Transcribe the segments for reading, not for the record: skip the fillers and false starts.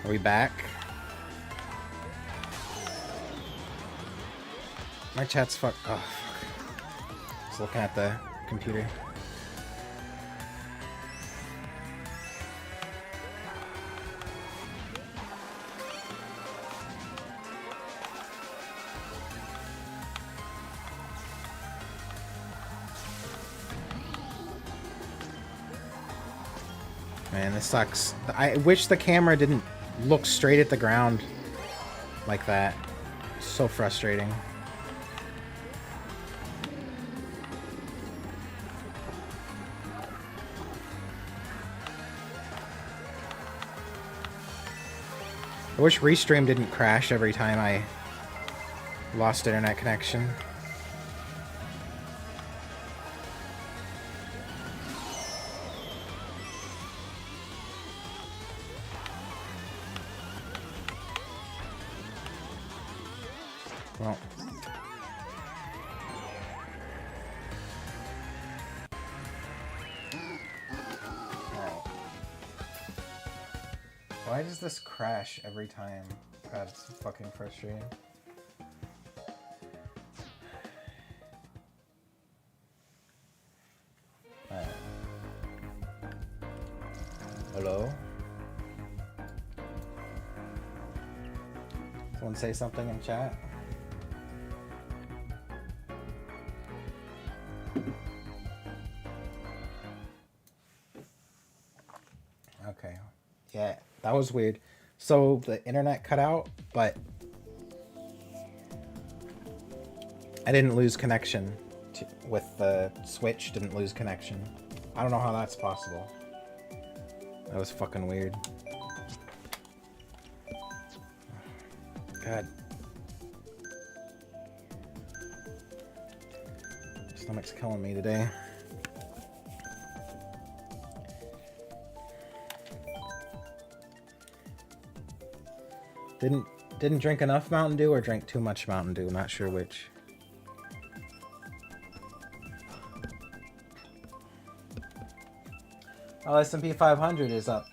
Are we back? My chat's fuck. Oh, fuck. Just looking at the computer. Man, this sucks. I wish the camera didn't look straight at the ground like that. So frustrating. I wish Restream didn't crash every time I lost internet connection. Well. Why does this crash every time? God, it's fucking frustrating. Alright. Hello? Someone say something in chat? Okay. Yeah, that was weird. So the internet cut out, but I didn't lose connection with the Switch. Didn't lose connection. I don't know how that's possible. That was fucking weird. God. Stomach's killing me today. Didn't drink enough Mountain Dew or drank too much Mountain Dew. Not sure which. Oh, S&P 500 is up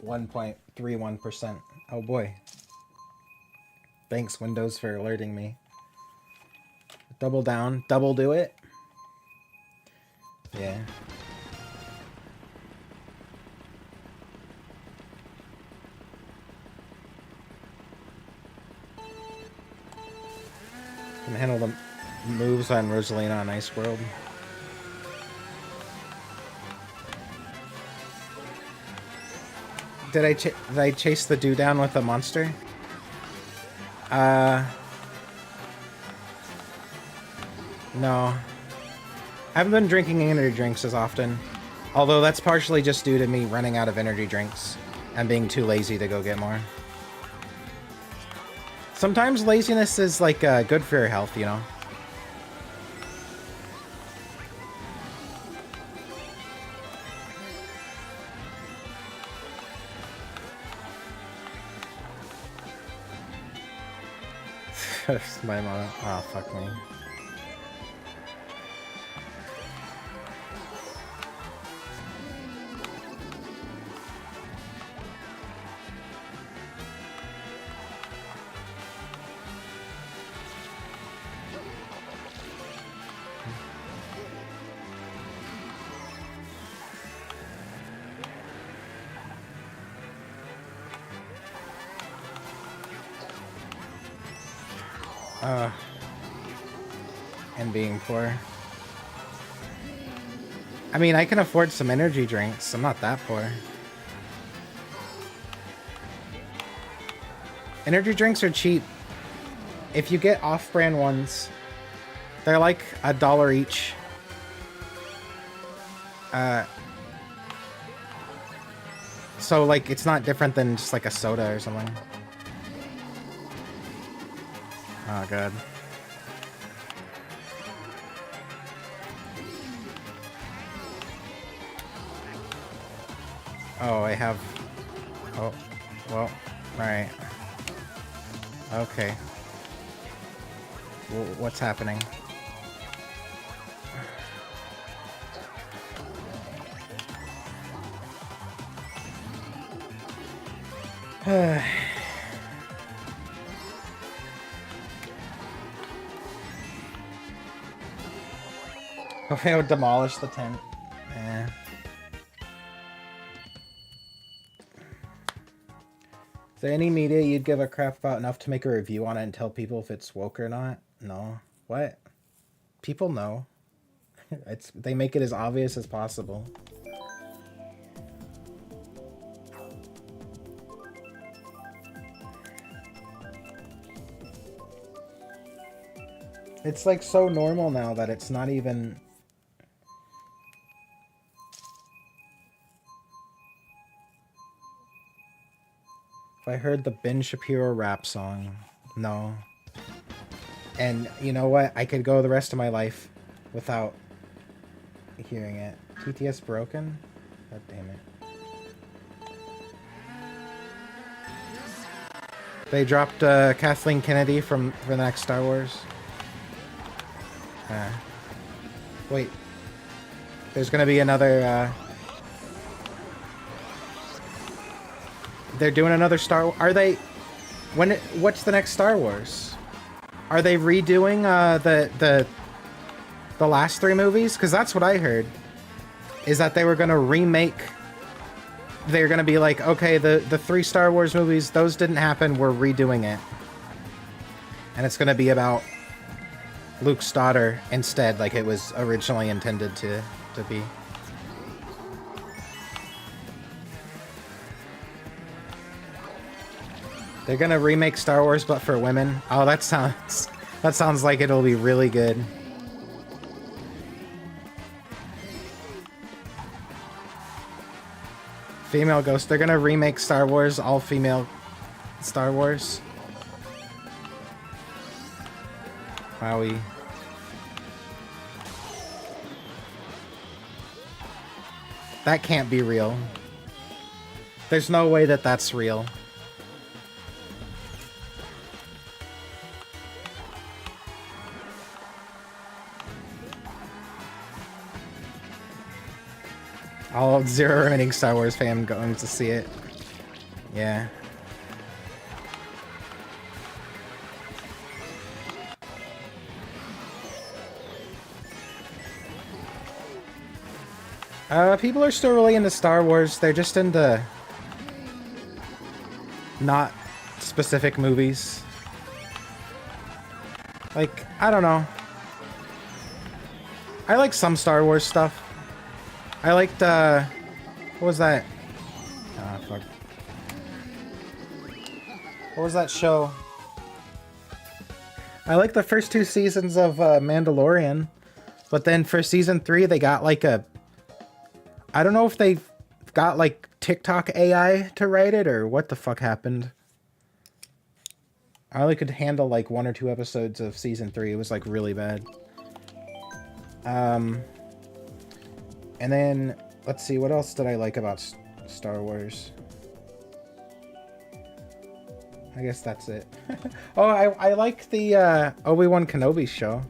1.31%. Oh boy. Thanks, Windows, for alerting me. Double down. Double do it. Yeah. Can handle the moves on Rosalina on Ice World. Did I chase the dude down with the monster? No. I haven't been drinking energy drinks as often. Although that's partially just due to me running out of energy drinks and being too lazy to go get more. Sometimes laziness is like good for your health, you know? My mom. Oh, fuck me. And being poor. I mean, I can afford some energy drinks. I'm not that poor. Energy drinks are cheap. If you get off-brand ones, they're like $1 each. So, like, it's not different than just like a soda or something. Oh, God. Oh, I have... Oh, well, right. Okay. Well, what's happening? Hopefully I would demolish the tent. Eh. Is there any media you'd give a crap about enough to make a review on it and tell people if it's woke or not? No. What? People know. They make it as obvious as possible. It's like so normal now that it's not even... If I heard the Ben Shapiro rap song, no. And you know what? I could go the rest of my life without hearing it. TTS broken? God damn it. They dropped Kathleen Kennedy for the next Star Wars. Wait. There's gonna be another... They're doing another Star... Are they... What's the next Star Wars? Are they redoing the last 3 movies? Because that's what I heard. Is that they were gonna remake... They're gonna be like, okay, the 3 Star Wars movies, those didn't happen, we're redoing it. And it's gonna be about Luke's daughter instead, like it was originally intended to be. They're gonna remake Star Wars, but for women. Oh, that sounds like it'll be really good. Female Ghost. They're gonna remake Star Wars, all female Star Wars. Wowie. That can't be real. There's no way that that's real. All 0 remaining Star Wars fan going to see it. Yeah. People are still really into Star Wars. They're just into not specific movies. Like, I don't know. I like some Star Wars stuff. I liked, what was that? Ah, fuck. What was that show? I liked the first 2 seasons of Mandalorian, but then for season 3 they got like a... I don't know if they got like TikTok AI to write it or what the fuck happened. I only could handle like 1 or 2 episodes of season 3. It was like really bad. And then, let's see, what else did I like about Star Wars? I guess that's it. Oh, I like the Obi-Wan Kenobi show.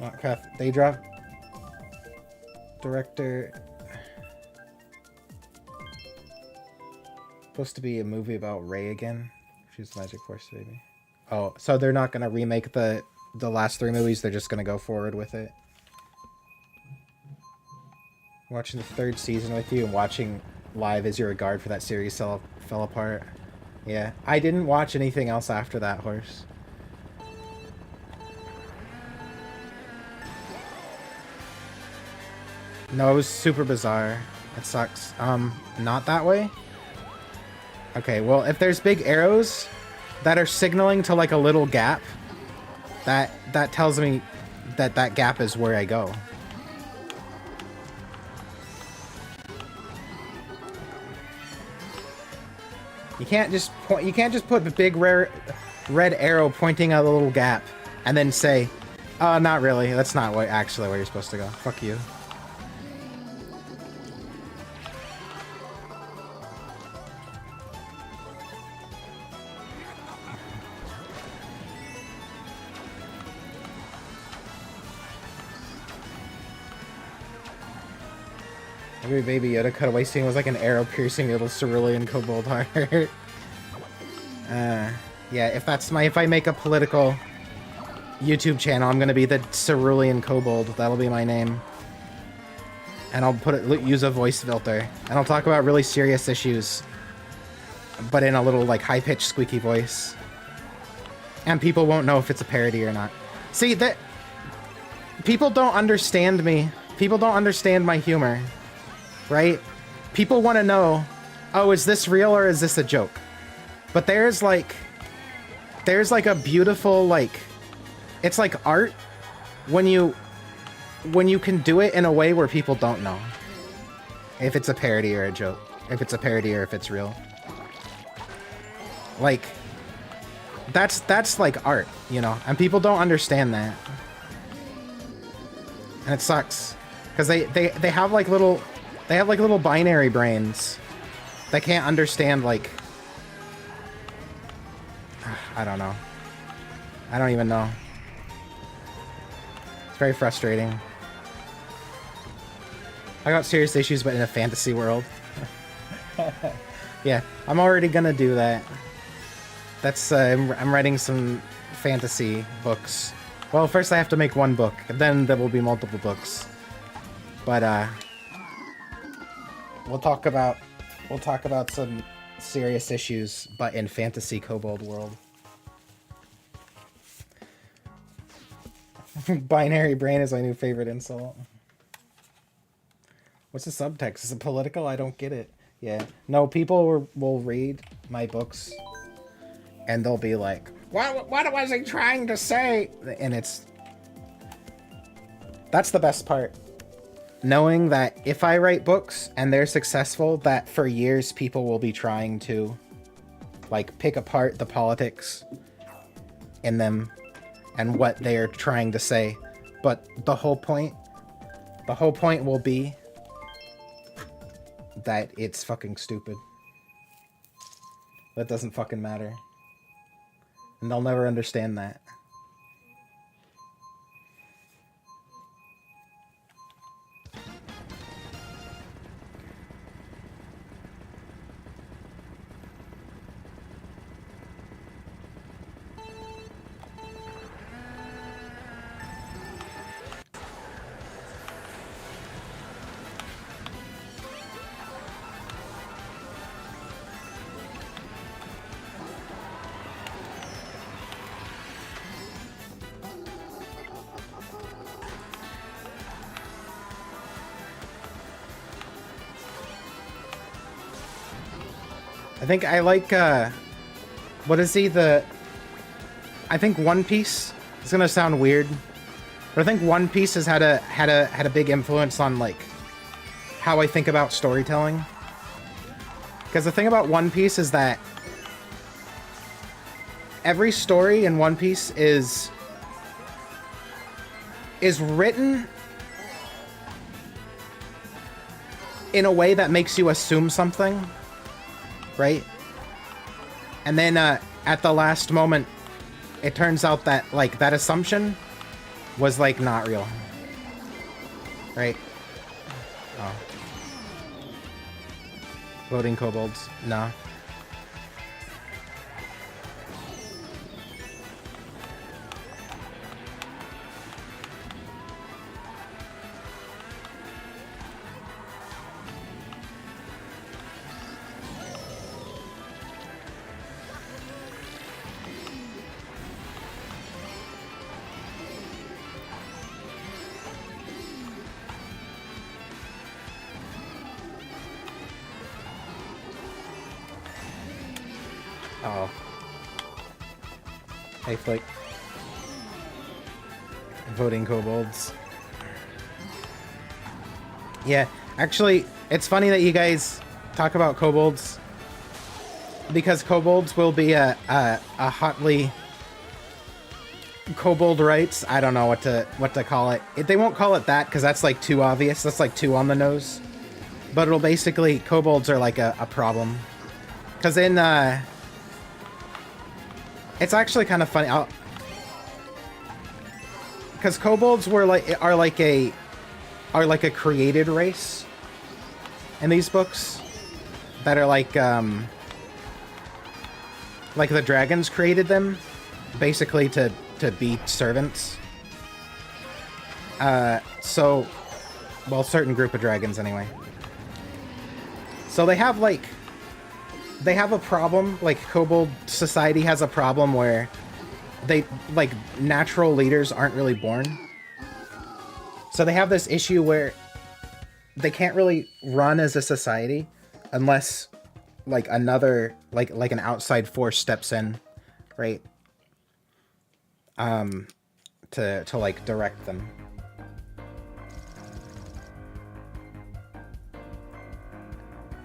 Oh, crap. They dropped... Director... Supposed to be a movie about Rey again. She's the Magic Force baby. Oh, so they're not gonna remake the last 3 movies, they're just gonna go forward with it. Watching the 3rd season with you and watching live as your regard for that series fell apart. Yeah, I didn't watch anything else after that, Horse. No, it was super bizarre. It sucks. Not that way? Okay, well, if there's big arrows that are signaling to like a little gap, that tells me that gap is where I go. You can't just put the big red arrow pointing at a little gap and then say, "Oh, not really. That's not actually where you're supposed to go." Fuck you. Every Baby Yoda cutaway scene was like an arrow piercing little cerulean kobold heart. Yeah, if I make a political YouTube channel, I'm gonna be the cerulean kobold. That'll be my name. And I'll use a voice filter. And I'll talk about really serious issues, but in a little like high-pitched squeaky voice. And people won't know if it's a parody or not. See, that people don't understand me. People don't understand my humor, right? People want to know, oh, is this real or is this a joke? But there's like a beautiful, like, it's like art when you can do it in a way where people don't know if it's a parody or a joke, if it's a parody or if it's real. Like, that's like art, you know, and people don't understand that. And it sucks because they have like little binary brains that can't understand, like, I don't know. I don't even know. It's very frustrating. I got serious issues, but in a fantasy world. Yeah, I'm already gonna do that. That's, I'm writing some fantasy books. Well, first I have to make one book, then there will be multiple books. But, we'll talk about some serious issues, but in fantasy kobold world. Binary brain is my new favorite insult. What's the subtext? Is it political? I don't get it. Yeah. No, people will read my books and they'll be like, what was he trying to say? And that's the best part. Knowing that if I write books and they're successful, that for years people will be trying to, like, pick apart the politics in them and what they are trying to say. But the whole point will be that it's fucking stupid. That doesn't fucking matter. And they'll never understand that. I think I like, what is he, I think One Piece, it's gonna sound weird, but I think One Piece has had a big influence on, like, how I think about storytelling. Because the thing about One Piece is that every story in One Piece is written in a way that makes you assume something. Right? And then at the last moment, it turns out that, like, that assumption was, like, not real. Right? Oh. Voting kobolds. No. Oh. Hey, Flick. Voting kobolds. Yeah, actually, it's funny that you guys talk about kobolds, because kobolds will be a hotly kobold rights. I don't know what to call it. They won't call it that because that's like too obvious. That's like too on the nose. But it'll basically, kobolds are like a problem. Because in it's actually kind of funny. Because kobolds are like a created race, in these books that are like the dragons created them basically to be servants. So, well, certain group of dragons anyway. So they have a problem, like kobold society has a problem where they, like, natural leaders aren't really born. So they have this issue where they can't really run as a society unless, like, another, like an outside force steps in, right? To like direct them.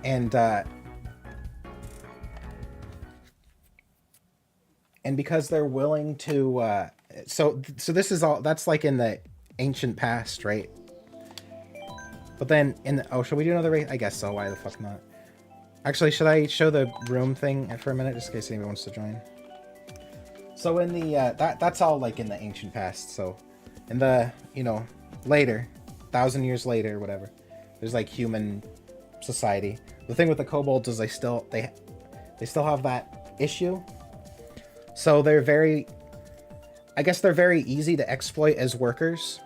And because they're willing to, so this is all, that's like in the ancient past, right? But then in the, oh, should we do another race? I guess so. Why the fuck not? Actually, should I show the room thing for a minute, just in case anybody wants to join? So in the, that's all like in the ancient past. So in the, you know, later, 1,000 years later, whatever, there's like human society. The thing with the kobolds is they still have that issue. So they're very, I guess they're very easy to exploit as workers.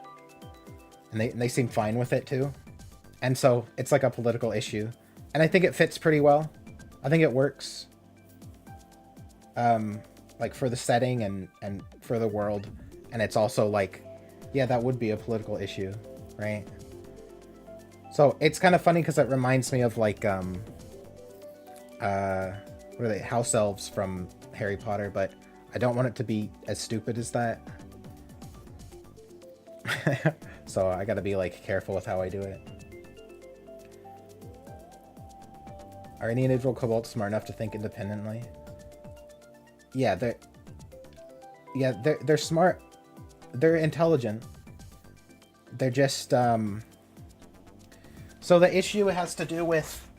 And they seem fine with it too. And so it's like a political issue. And I think it fits pretty well. I think it works. Like for the setting and for the world. And it's also like, yeah, that would be a political issue, right? So it's kind of funny because it reminds me of like, what are they, house elves from Harry Potter, but I don't want it to be as stupid as that. So I gotta be like careful with how I do it. Are any individual kobolds smart enough to think independently? Yeah, they're smart. They're intelligent. They're just so the issue has to do with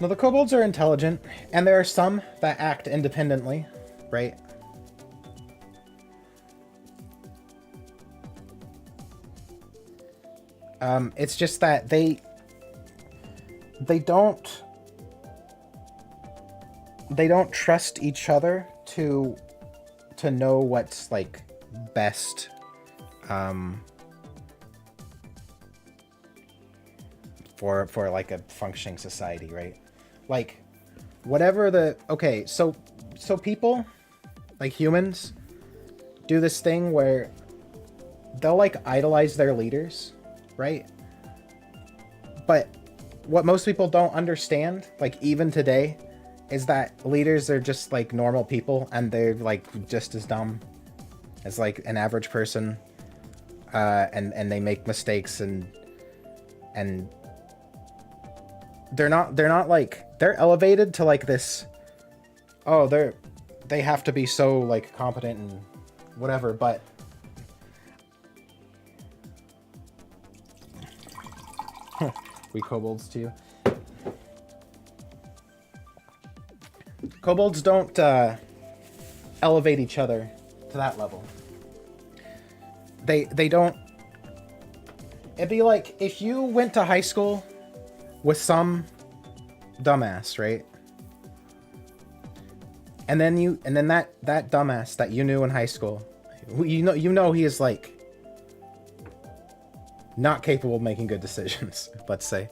no, the kobolds are intelligent, and there are some that act independently, right? It's just that they don't trust each other to know what's like best for like a functioning society, right? Like whatever the, okay, so people like humans do this thing where they'll like idolize their leaders, right? But what most people don't understand, like even today, is that leaders are just like normal people and they're like just as dumb as like an average person, and they make mistakes and they're not like, they're elevated to like this, oh, they have to be so like competent and whatever, but we kobolds too. Kobolds don't elevate each other to that level. They don't. It'd be like if you went to high school with some dumbass, right? And then that dumbass that you knew in high school, you know he is like not capable of making good decisions, let's say.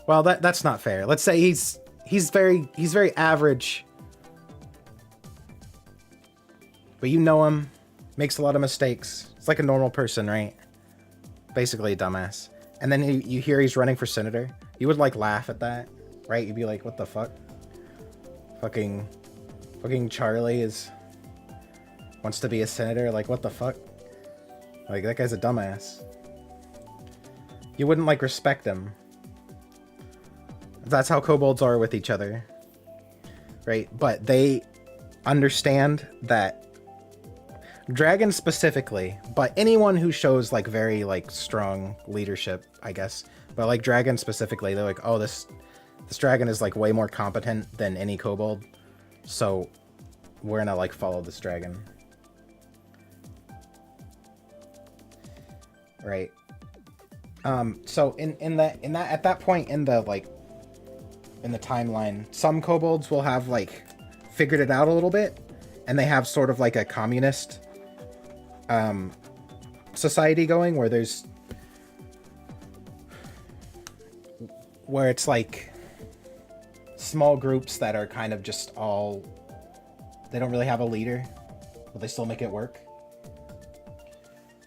Well, that's not fair. Let's say he's very average. But you know him, makes a lot of mistakes. It's like a normal person, right? Basically a dumbass. And then you hear he's running for senator. You would like laugh at that, right? You'd be like, what the fuck? Fucking Charlie wants to be a senator, like what the fuck? Like that guy's a dumbass. You wouldn't like respect him. That's how kobolds are with each other, right? But they understand that dragons specifically, but anyone who shows like very like strong leadership, I guess, but like dragons specifically, they're like, oh, this dragon is like way more competent than any kobold, So we're gonna like follow this dragon. Right. So at that point in the timeline, some kobolds will have like figured it out a little bit, and they have sort of like a communist society going where it's like small groups that are kind of just all, they don't really have a leader, but they still make it work.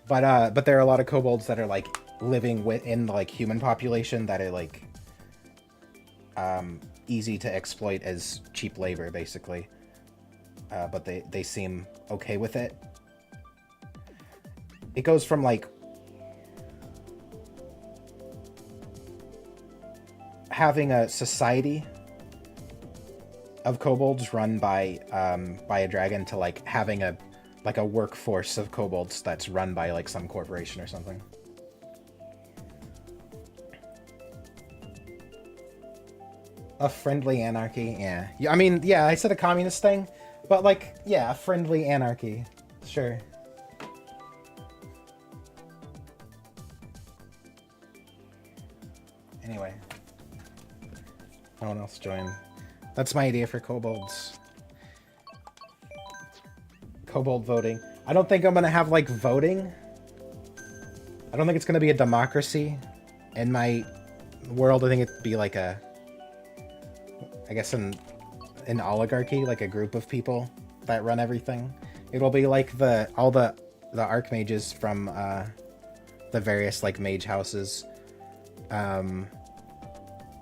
But there are a lot of kobolds that are like living within the like human population that are like easy to exploit as cheap labor, basically. But they seem okay with it. It goes from like having a society of kobolds run by a dragon to like having a workforce of kobolds that's run by like some corporation or something. A friendly anarchy, yeah. I mean, yeah, I said a communist thing, but like, yeah, a friendly anarchy, sure. Anyway, no one else joined. That's my idea for kobolds. Kobold voting. I don't think I'm gonna have like voting. I don't think it's gonna be a democracy in my world. I think it'd be like a, I guess an oligarchy, like a group of people that run everything. It'll be like all the archmages from the various like mage houses,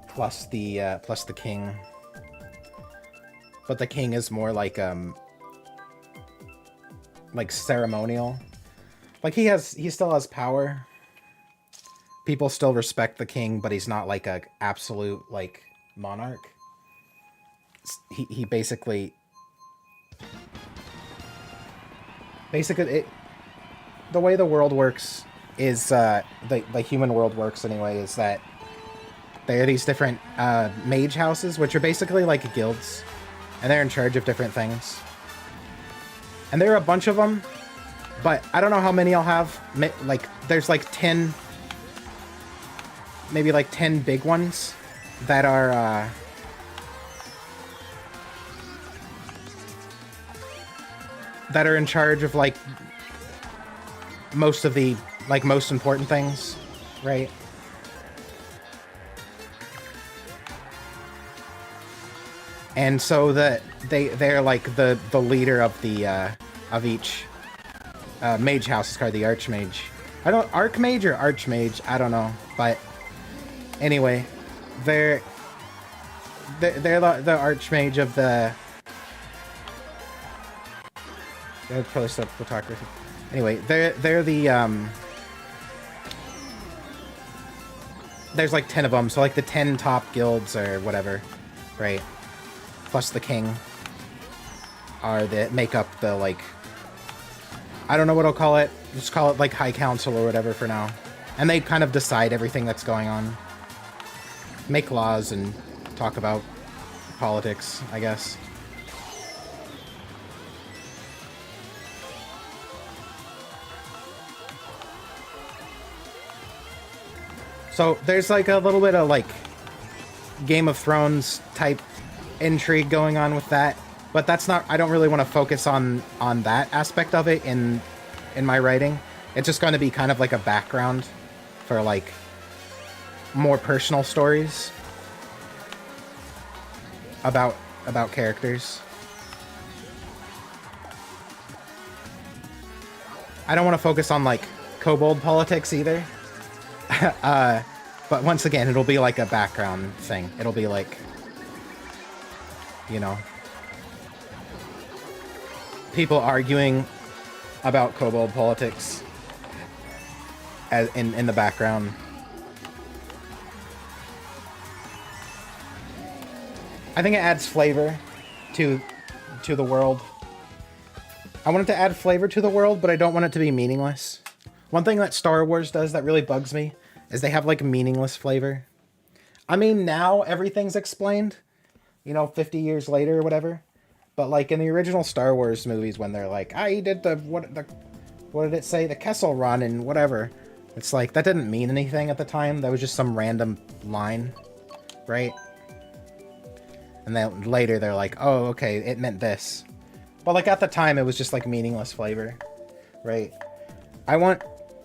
plus the king. But the king is more like ceremonial. Like he still has power. People still respect the king, but he's not like a absolute like monarch. He basically the way the world works is the human world works anyway, is that there are these different mage houses, which are basically like guilds, and they're in charge of different things. And there are a bunch of them, but I don't know how many I'll have. Like, there's like 10, maybe like 10 big ones that are in charge of like most of the like most important things, right? And so they're like the leader of the of each mage house is called the Archmage. I don't Archmage or Archmage, I don't know, but anyway, they're the Archmage of the. They're probably still photography. Anyway, they're the there's like 10 of them, so like the 10 top guilds or whatever, right? Plus the king are make up the like, I don't know what I'll call it. Just call it like High Council or whatever for now. And they kind of decide everything that's going on. Make laws and talk about politics, I guess. So there's like a little bit of like Game of Thrones type intrigue going on with that, but that's not, I don't really want to focus on that aspect of it in my writing. It's just going to be kind of like a background for like more personal stories about characters. I don't want to focus on like kobold politics either. But once again, it'll be like a background thing. It'll be like, you know, people arguing about kobold politics as in the background. I think it adds flavor to the world. I want it to add flavor to the world, but I don't want it to be meaningless. One thing that Star Wars does that really bugs me is they have like meaningless flavor. I mean, now everything's explained, you know, 50 years later or whatever. But like in the original Star Wars movies, when they're like, I did what did it say? The Kessel Run and whatever. It's like, that didn't mean anything at the time. That was just some random line, right? And then later they're like, oh, okay, it meant this. But like at the time, it was just like meaningless flavor, right? I want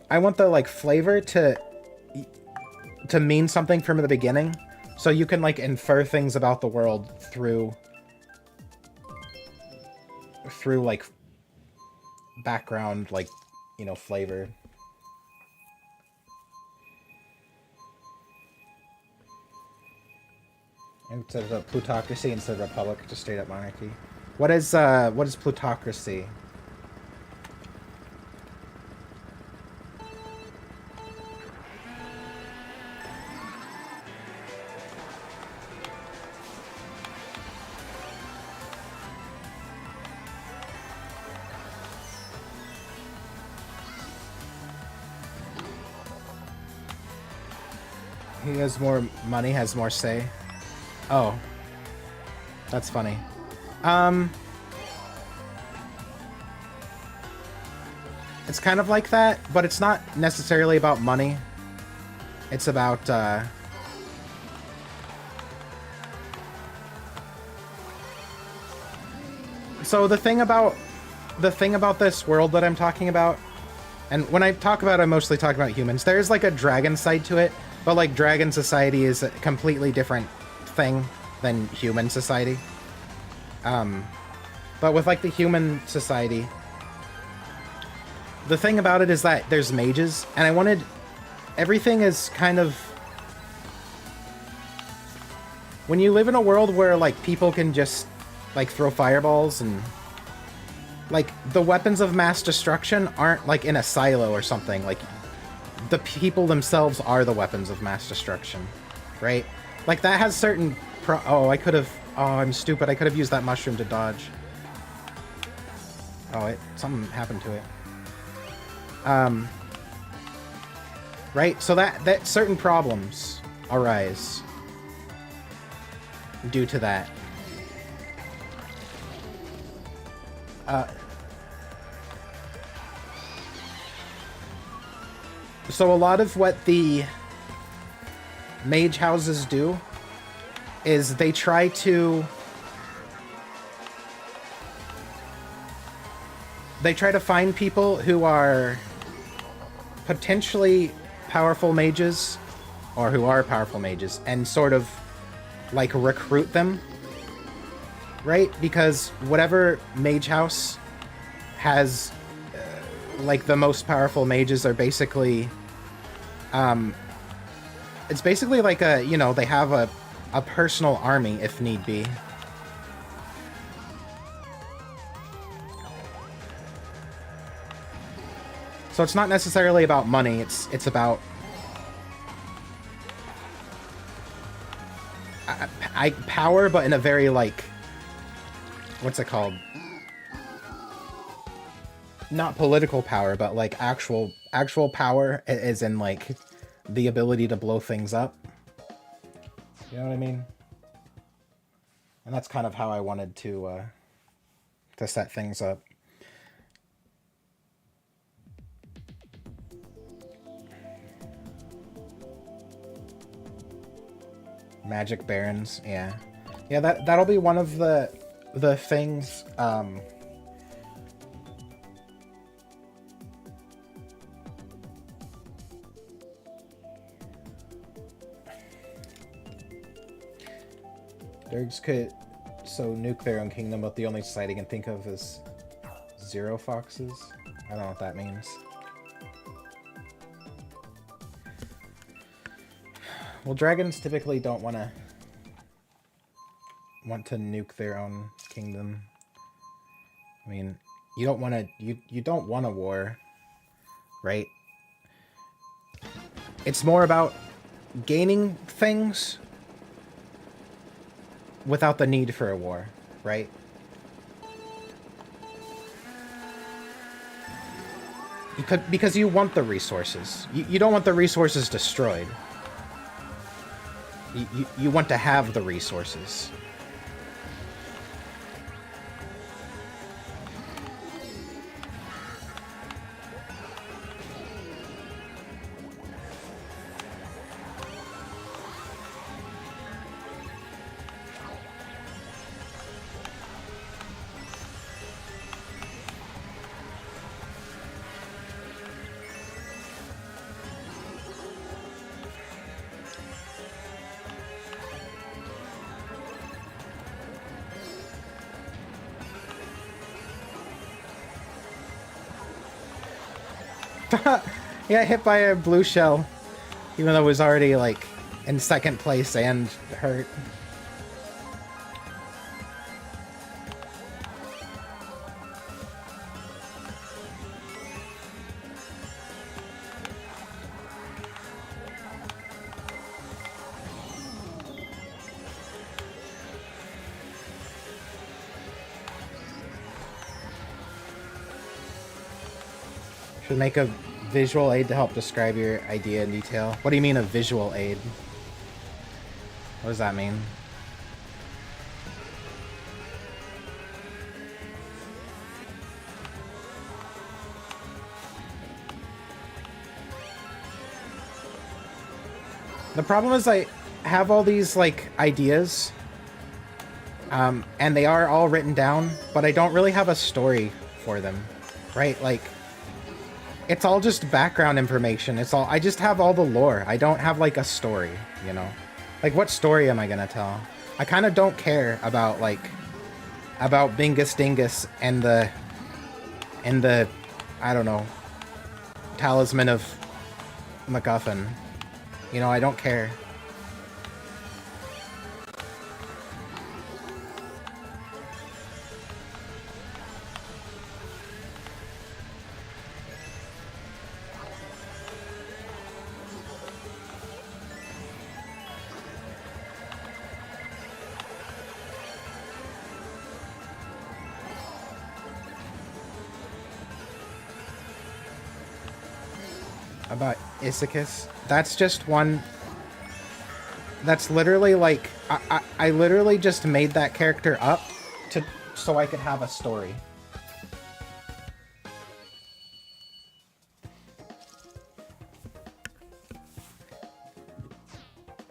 the like flavor to mean something from the beginning, so you can like infer things about the world through like background, like, you know, flavor. Instead of plutocracy, instead of republic, just straight up monarchy. What is plutocracy? He has more money, has more say. Oh. That's funny. It's kind of like that, but it's not necessarily about money. It's about, So the thing about this world that I'm talking about, and when I talk about it, I'm mostly talking about humans. There's like a dragon side to it, but like dragon society is a completely different thing than human society. But with like the human society, the thing about it is that there's mages, and I wanted... Everything is kind of... When you live in a world where like people can just like throw fireballs and... Like, the weapons of mass destruction aren't like in a silo or something. Like, the people themselves are the weapons of mass destruction, right? Like, that has certain oh, I could have... Oh, I'm stupid. I could have used that mushroom to dodge. Oh, something happened to it. Right? So that certain problems arise due to that. So a lot of what the mage houses do is they try to find people who are potentially powerful mages, or who are powerful mages, and sort of like recruit them, right? Because whatever mage house has like the most powerful mages are basically it's basically like a, you know, they have a personal army if need be. So it's not necessarily about money, it's about power, but in a very like, what's it called? Not political power, but like actual power, as in like the ability to blow things up. You know what I mean? And that's kind of how I wanted to set things up. Magic Barons, yeah. Yeah, that'll be one of the things, Dergs could nuke their own kingdom, but the only society I can think of is Zero Foxes. I don't know what that means. Well, dragons typically don't want to nuke their own kingdom. I mean, you don't want a war, right? It's more about gaining things without the need for a war, right? Because you want the resources. You don't want the resources destroyed. You want to have the resources. Yeah, hit by a blue shell. Even though it was already, like, in second place and hurt. Should make a visual aid to help describe your idea in detail. What do you mean a visual aid? What does that mean? The problem is I have all these, like, ideas, and they are all written down, but I don't really have a story for them, right? Like, it's all just background information. I just have all the lore. I don't have, like, a story, you know? Like, what story am I gonna tell? I kind of don't care about, like, about Bingus Dingus and the, I don't know, Talisman of MacGuffin. You know, I don't care. About Issachus? That's just one... That's literally, like... I literally just made that character up so I could have a story.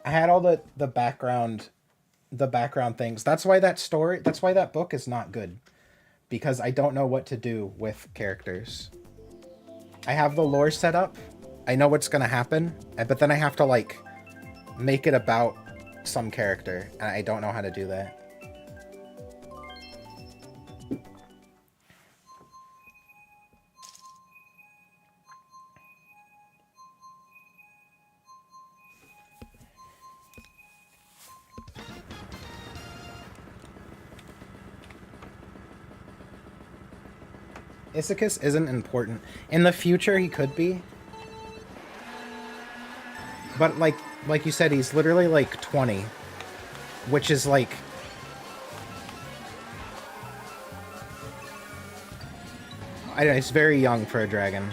I had all the background things. That's why that book is not good. Because I don't know what to do with characters. I have the lore set up. I know what's gonna happen, but then I have to, like, make it about some character, and I don't know how to do that. Issachus isn't important. In the future, he could be. But, like you said, he's literally, like, 20. Which is, like... I don't know, he's very young for a dragon.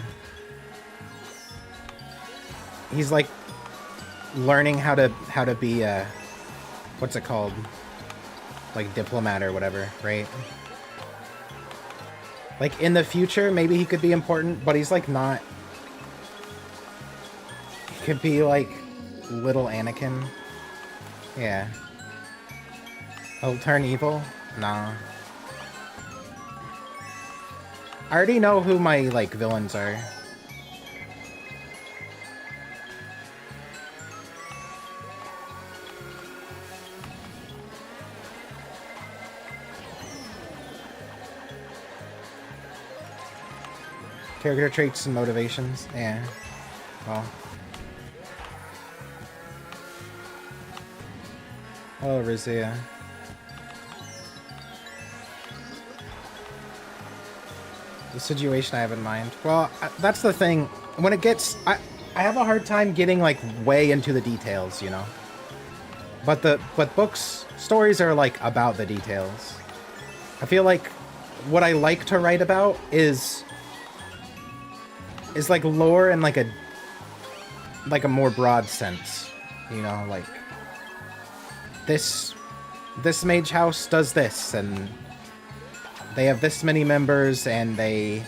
He's, like, learning how to be a... What's it called? Like, diplomat or whatever, right? Like, in the future, maybe he could be important, but he's, like, not... He could be, like, little Anakin. Yeah. He'll turn evil? Nah. I already know who my, like, villains are. Character traits and motivations. Yeah. Well. Oh, Rizia. The situation I have in mind. Well, that's the thing. When it gets... I have a hard time getting, like, way into the details, you know? But books... Stories are, like, about the details. I feel like what I like to write about is like lore in like a more broad sense, you know, like this mage house does this and they have this many members and they,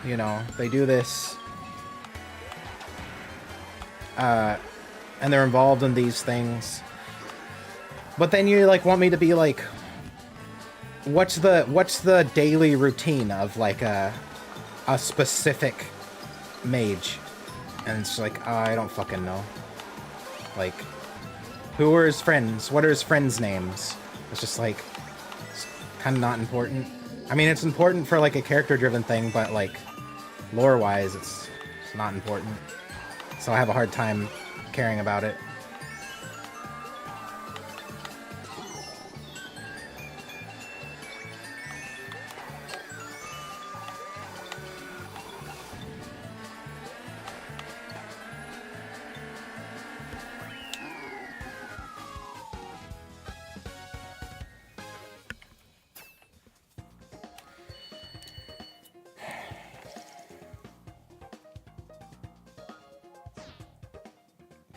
you know, they do this and they're involved in these things. But then you like want me to be like, what's the daily routine of like a specific mage? And it's like, I don't fucking know. Like, who are his friends? What are his friends' names? It's just like, it's kind of not important. I mean, it's important for like a character-driven thing, but like, Lore-wise, it's not important. So I have a hard time caring about it.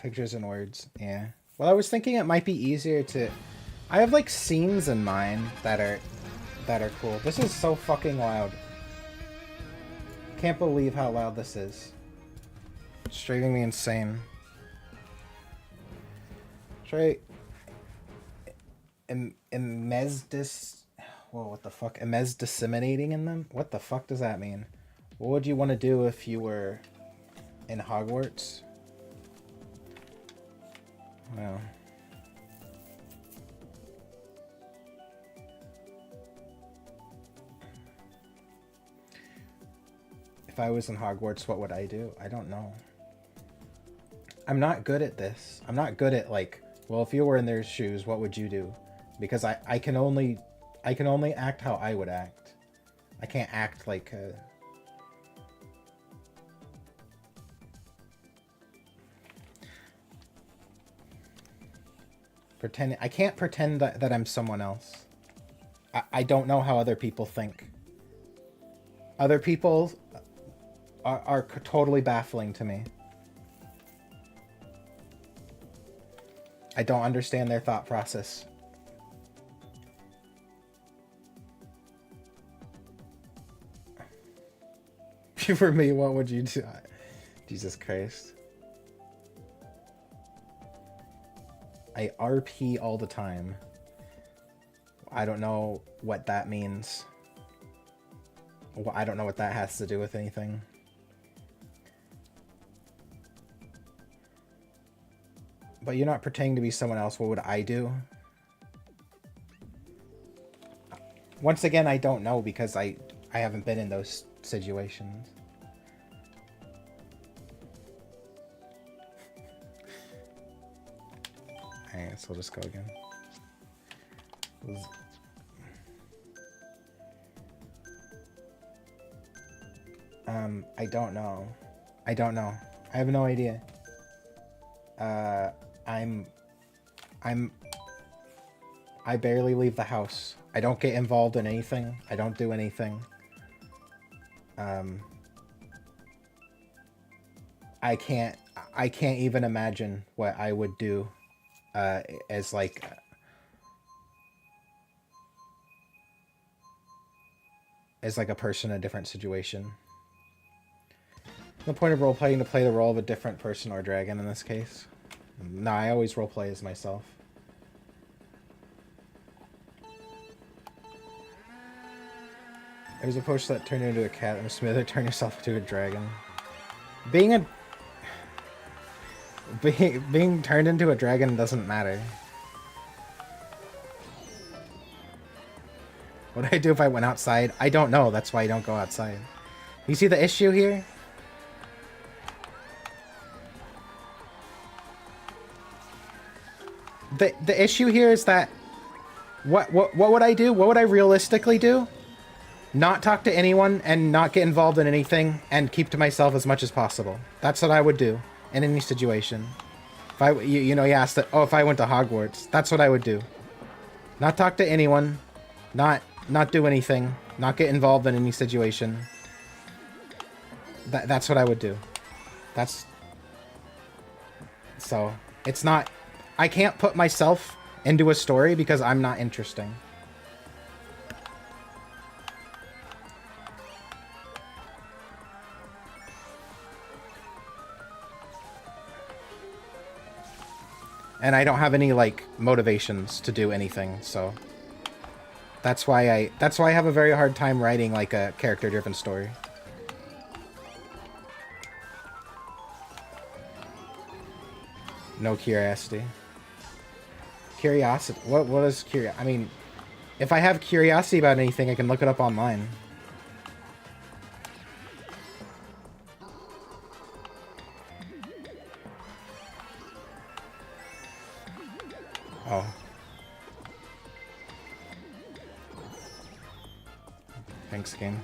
Pictures and words, yeah. Well, I was thinking it might be easier to... I have, like, scenes in mind that are cool. This is so fucking loud. Can't believe how loud this is. It's driving me insane. Try... Whoa, what the fuck? Disseminating in them? What the fuck does that mean? What would you want to do if you were in Hogwarts? Well, if I was in Hogwarts, what would I do? I don't know. I'm not good at this. I'm not good at, like, well, if you were in their shoes, what would you do? Because I can only act how I would act. I can't act like I can't pretend that I'm someone else. I don't know how other people think. Other people are totally baffling to me. I don't understand their thought process. If you were me, what would you do? Jesus Christ. I RP all the time. I don't know what that means. I don't know what that has to do with anything. But you're not pretending to be someone else. What would I do? Once again, I don't know because I haven't been in those situations. Alright, so we'll just go again. I don't know. I don't know. I have no idea. I barely leave the house. I don't get involved in anything. I don't do anything. I can't even imagine what I would do as like a person in a different situation. The point of role-playing to play the role of a different person or dragon in this case. No, I always role-play as myself. There's a potion that turned you into a cat and a smither turn yourself into a dragon. Being turned into a dragon doesn't matter. What would I do if I went outside? I don't know. That's why I don't go outside. You see the issue here? The issue here is that what would I do? What would I realistically do? Not talk to anyone and not get involved in anything and keep to myself as much as possible. That's what I would do in any situation. If you asked that, oh, if I went to Hogwarts, that's what I would do. Not talk to anyone, not do anything, not get involved in any situation. That's what I would do. So, it's not... I can't put myself into a story because I'm not interesting. And I don't have any, like, motivations to do anything, so... That's why I have a very hard time writing, like, a character-driven story. No curiosity. Curiosity? What is curiosity? I mean, if I have curiosity about anything, I can look it up online. Oh. Thanks, game.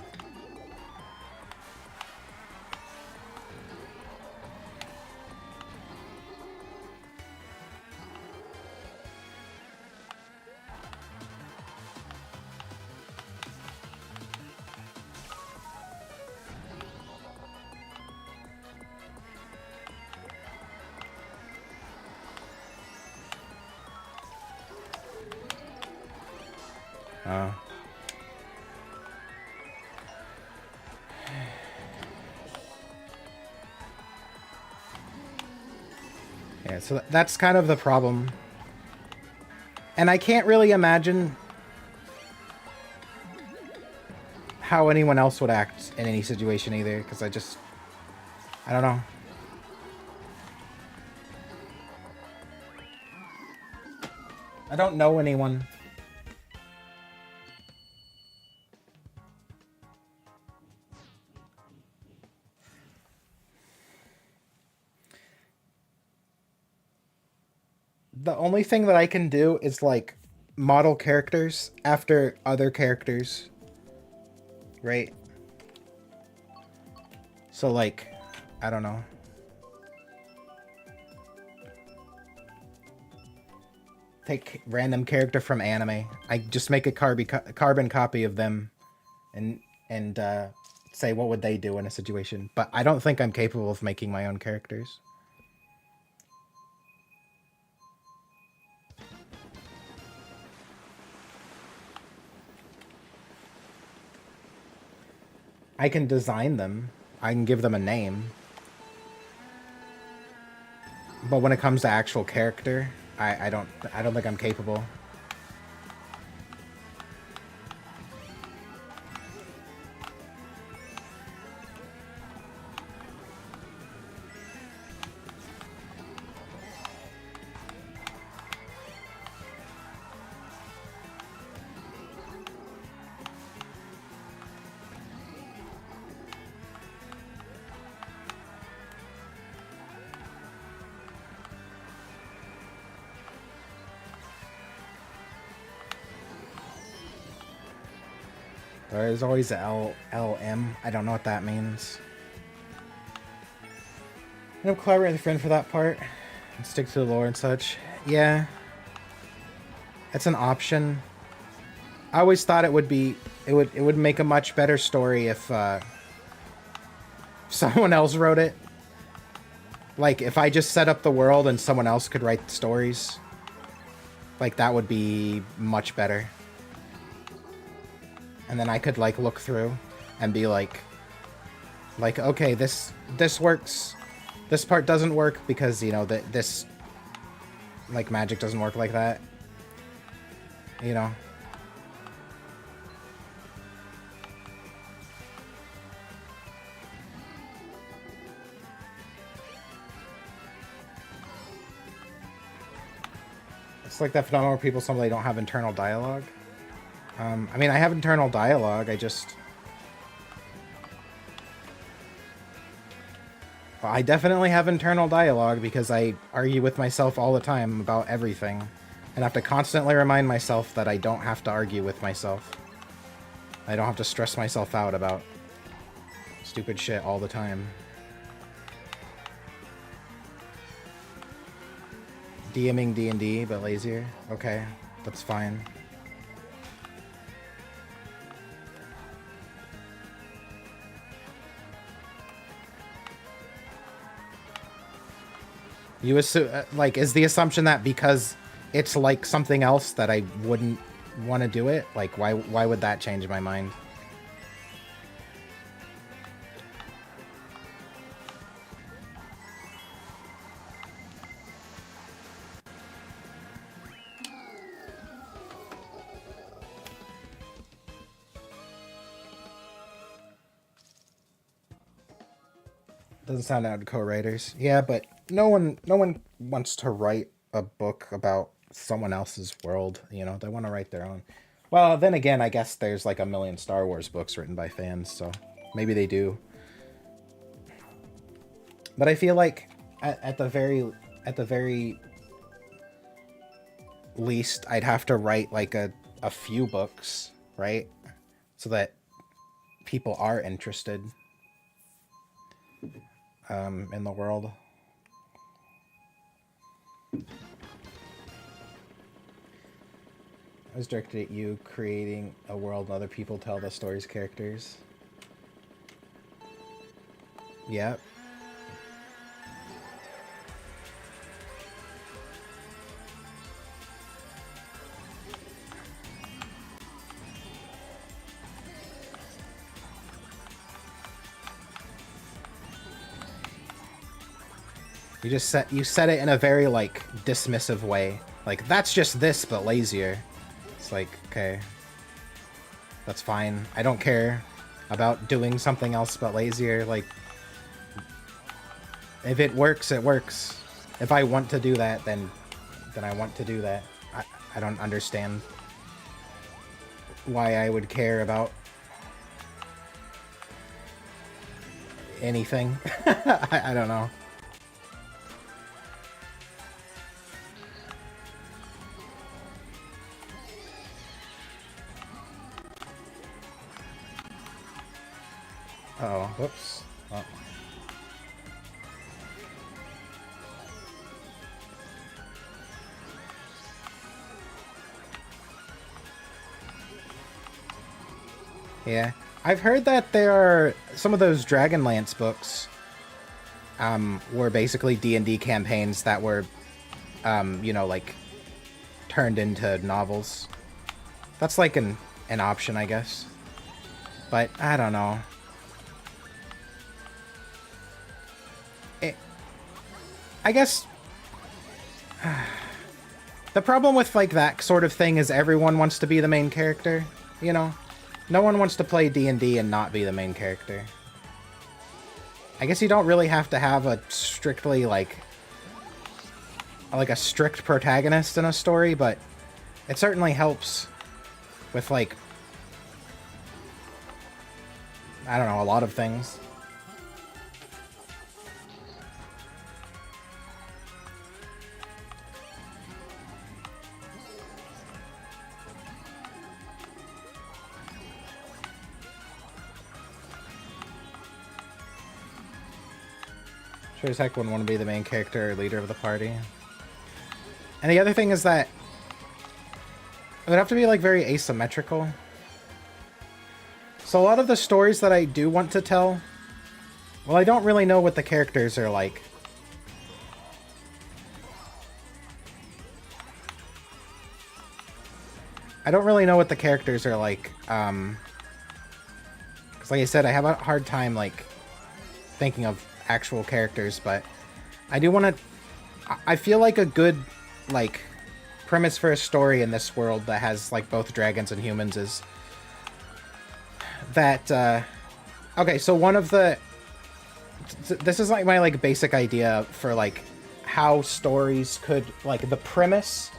Yeah, so that's kind of the problem. And I can't really imagine how anyone else would act in any situation either, because I don't know. I don't know anyone. The only thing that I can do is, like, model characters after other characters. Right? So, like, I don't know. Take random character from anime. I just make a carbon copy of them and say what would they do in a situation. But I don't think I'm capable of making my own characters. I can design them. I can give them a name. But when it comes to actual character, I don't think I'm capable. There's always LM. I don't know what that means. I'm collaborate with a friend for that part. And stick to the lore and such. Yeah. It's an option. I always thought it would make a much better story if someone else wrote it. Like, if I just set up the world and someone else could write the stories. Like, that would be much better. And then I could, like, look through and be like, okay, this works. This part doesn't work because, you know, this, like, magic doesn't work like that. You know? It's like that phenomenon where people simply don't have internal dialogue. I mean, I have internal dialogue, I definitely have internal dialogue because I argue with myself all the time about everything. And have to constantly remind myself that I don't have to argue with myself. I don't have to stress myself out about stupid shit all the time. DMing D&D, but lazier? Okay, that's fine. You assume, like, is the assumption that because it's like something else that I wouldn't want to do it? Like, why would that change my mind? Doesn't sound out to co-writers. Yeah, but no one wants to write a book about someone else's world, you know? They want to write their own. Well, then again, I guess there's like a million Star Wars books written by fans, so maybe they do. But I feel like at the very least I'd have to write like a few books, right? So that people are interested in the world. I was directed at you creating a world and other people tell the story's characters. Yep. You said it in a very like dismissive way. Like, that's just this but lazier. It's like, okay. That's fine. I don't care about doing something else but lazier. Like, if it works, it works. If I want to do that, then I want to do that. I don't understand why I would care about anything. I don't know. Uh-oh, whoops. Oh. Yeah. I've heard that there are some of those Dragonlance books were basically D&D campaigns that were, you know, like, turned into novels. That's like an option, I guess. But, I don't know. I guess the problem with like that sort of thing is everyone wants to be the main character, you know? No one wants to play D&D and not be the main character. I guess you don't really have to have a strictly like a strict protagonist in a story, but it certainly helps with like, I don't know, a lot of things. Sure as heck wouldn't want to be the main character or leader of the party. And the other thing is that it would have to be like very asymmetrical. So a lot of the stories that I do want to tell, well, I don't really know what the characters are like. I don't really know what the characters are like. Because like I said, I have a hard time like thinking of actual characters, but I do want to... I feel like a good like premise for a story in this world that has like both dragons and humans is that okay, so one of the this is like my like basic idea for like how stories could like the premise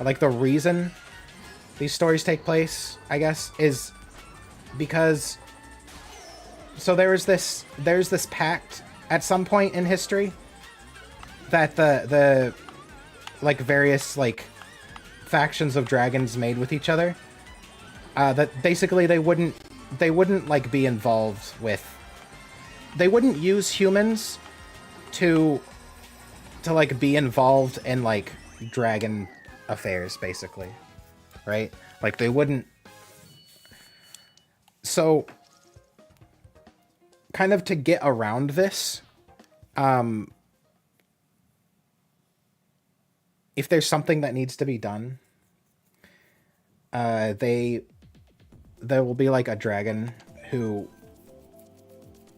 or like the reason these stories take place, I guess, is because so there's this pact at some point in history that the like various like factions of dragons made with each other, that basically they wouldn't like be involved with, they wouldn't use humans to like be involved in like dragon affairs, basically, right? Like they wouldn't. So kind of to get around this, if there's something that needs to be done, there will be like a dragon who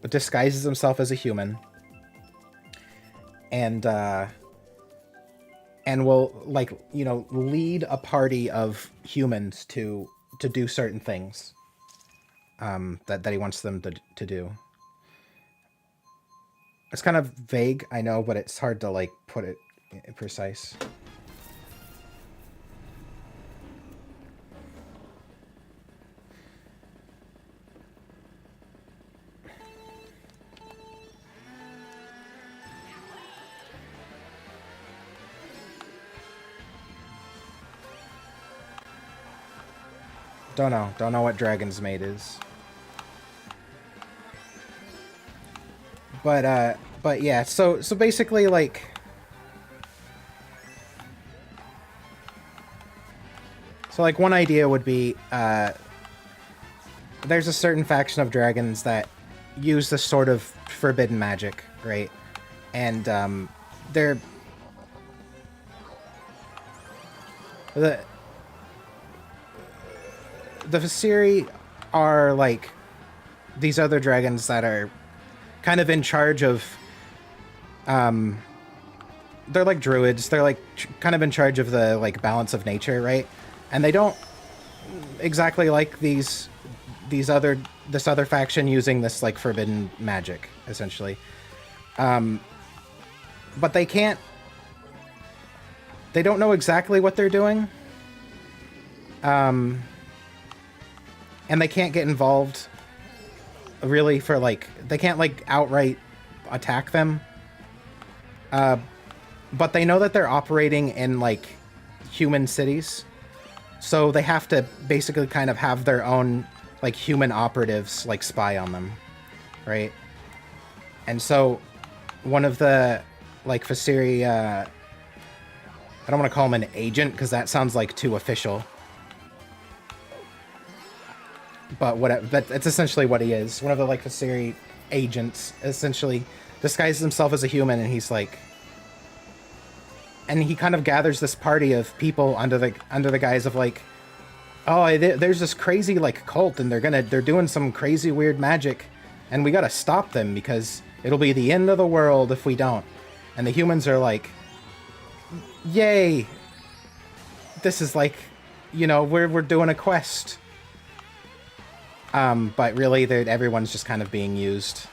disguises himself as a human and will like, you know, lead a party of humans to do certain things that he wants them to do. It's kind of vague, I know, but it's hard to like put it precise. Don't know. Don't know what Dragon's Maid is. But yeah, so basically, like... So, like, one idea would be, there's a certain faction of dragons that use this sort of forbidden magic, right? And, they're... The Visiri are, like, these other dragons that are kind of in charge of, they're like druids. They're, like, kind of in charge of the, like, balance of nature, right? And they don't exactly like this other faction using this, like, forbidden magic, essentially. But they don't know exactly what they're doing. And they can't get involved, really, for, like... They can't, like, outright attack them. But they know that they're operating in, like, human cities. So they have to basically kind of have their own, like, human operatives, like, spy on them. Right? And so one of the, like, Visiri... I don't want to call him an agent, because that sounds, like, too official. But it's essentially what he is. One of the, like, Visiri agents essentially disguises himself as a human, and he's like... And he kind of gathers this party of people under the guise of, like, oh, there's this crazy, like, cult, and they're doing some crazy weird magic, and we gotta stop them because it'll be the end of the world if we don't. And the humans are like, yay! This is like, you know, we're doing a quest. But really, everyone's just kind of being used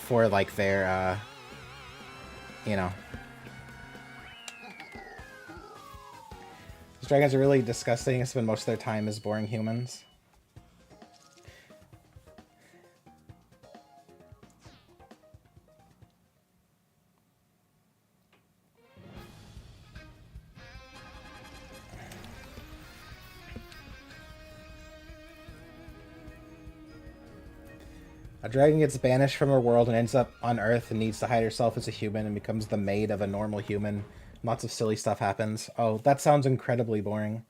for, like, their, you know... These dragons are really disgusting. I spend most of their time as boring humans. A dragon gets banished from her world and ends up on Earth and needs to hide herself as a human and becomes the maid of a normal human. Lots of silly stuff happens. Oh, that sounds incredibly boring.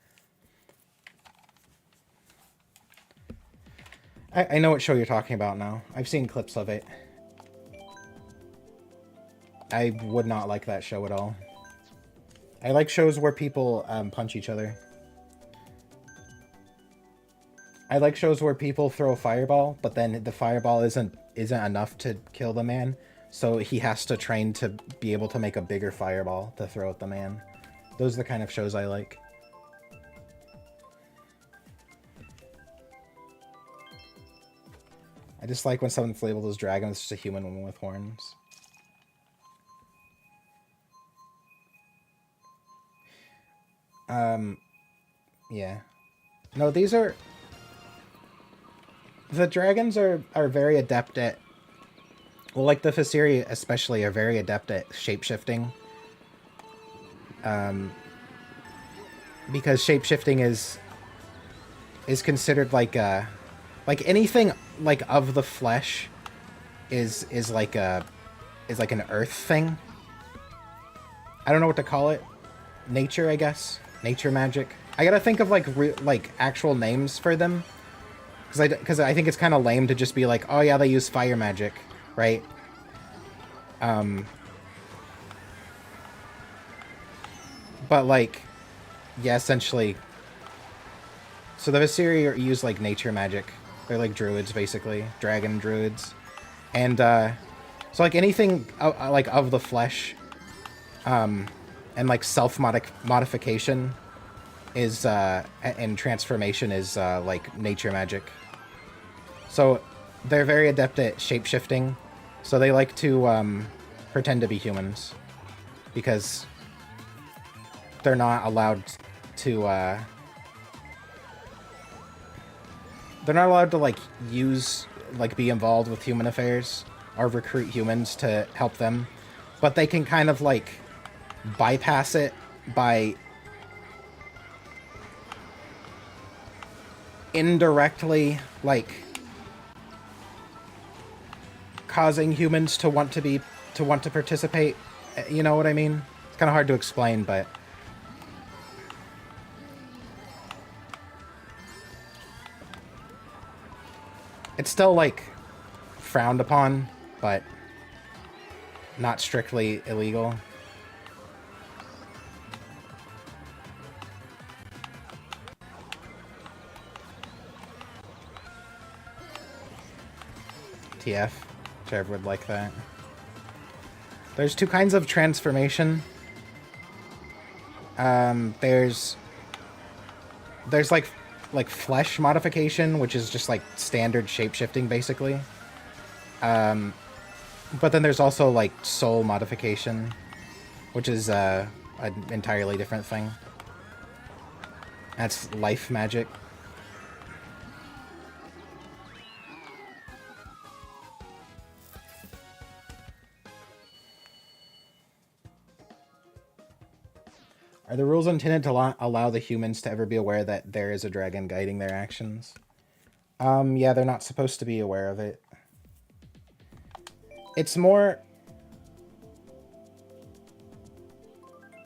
I know what show you're talking about now. I've seen clips of it. I would not like that show at all. I like shows where people punch each other. I like shows where people throw a fireball, but then the fireball isn't enough to kill the man, so he has to train to be able to make a bigger fireball to throw at the man. Those are the kind of shows I like. I just like when someone's labeled as dragon, it's just a human woman with horns. Yeah. No, these are... The dragons are very adept at... Well, like the Visiri especially are very adept at shapeshifting. Because shapeshifting is considered like a... Like anything like of the flesh is like an earth thing. I don't know what to call it. Nature, I guess. Nature magic. I gotta think of like actual names for them. Because I think it's kind of lame to just be like, oh yeah, they use fire magic, right? But like, yeah, essentially. So the Visiri use like nature magic. They're like druids, basically, dragon druids, and so like anything like of the flesh, and like modification is and transformation is like nature magic. So they're very adept at shapeshifting. So they like to pretend to be humans because they're not allowed to. They're not allowed to like be involved with human affairs or recruit humans to help them, but they can kind of like bypass it by indirectly, like, causing humans to want to participate. You know what I mean? It's kind of hard to explain, but it's still, like, frowned upon, but not strictly illegal. TF. Trev would like that. There's two kinds of transformation. There's like flesh modification, which is just like standard shape-shifting, basically. But then there's also like soul modification, which is an entirely different thing. That's life magic. Are the rules intended to allow the humans to ever be aware that there is a dragon guiding their actions? Yeah, they're not supposed to be aware of it. It's more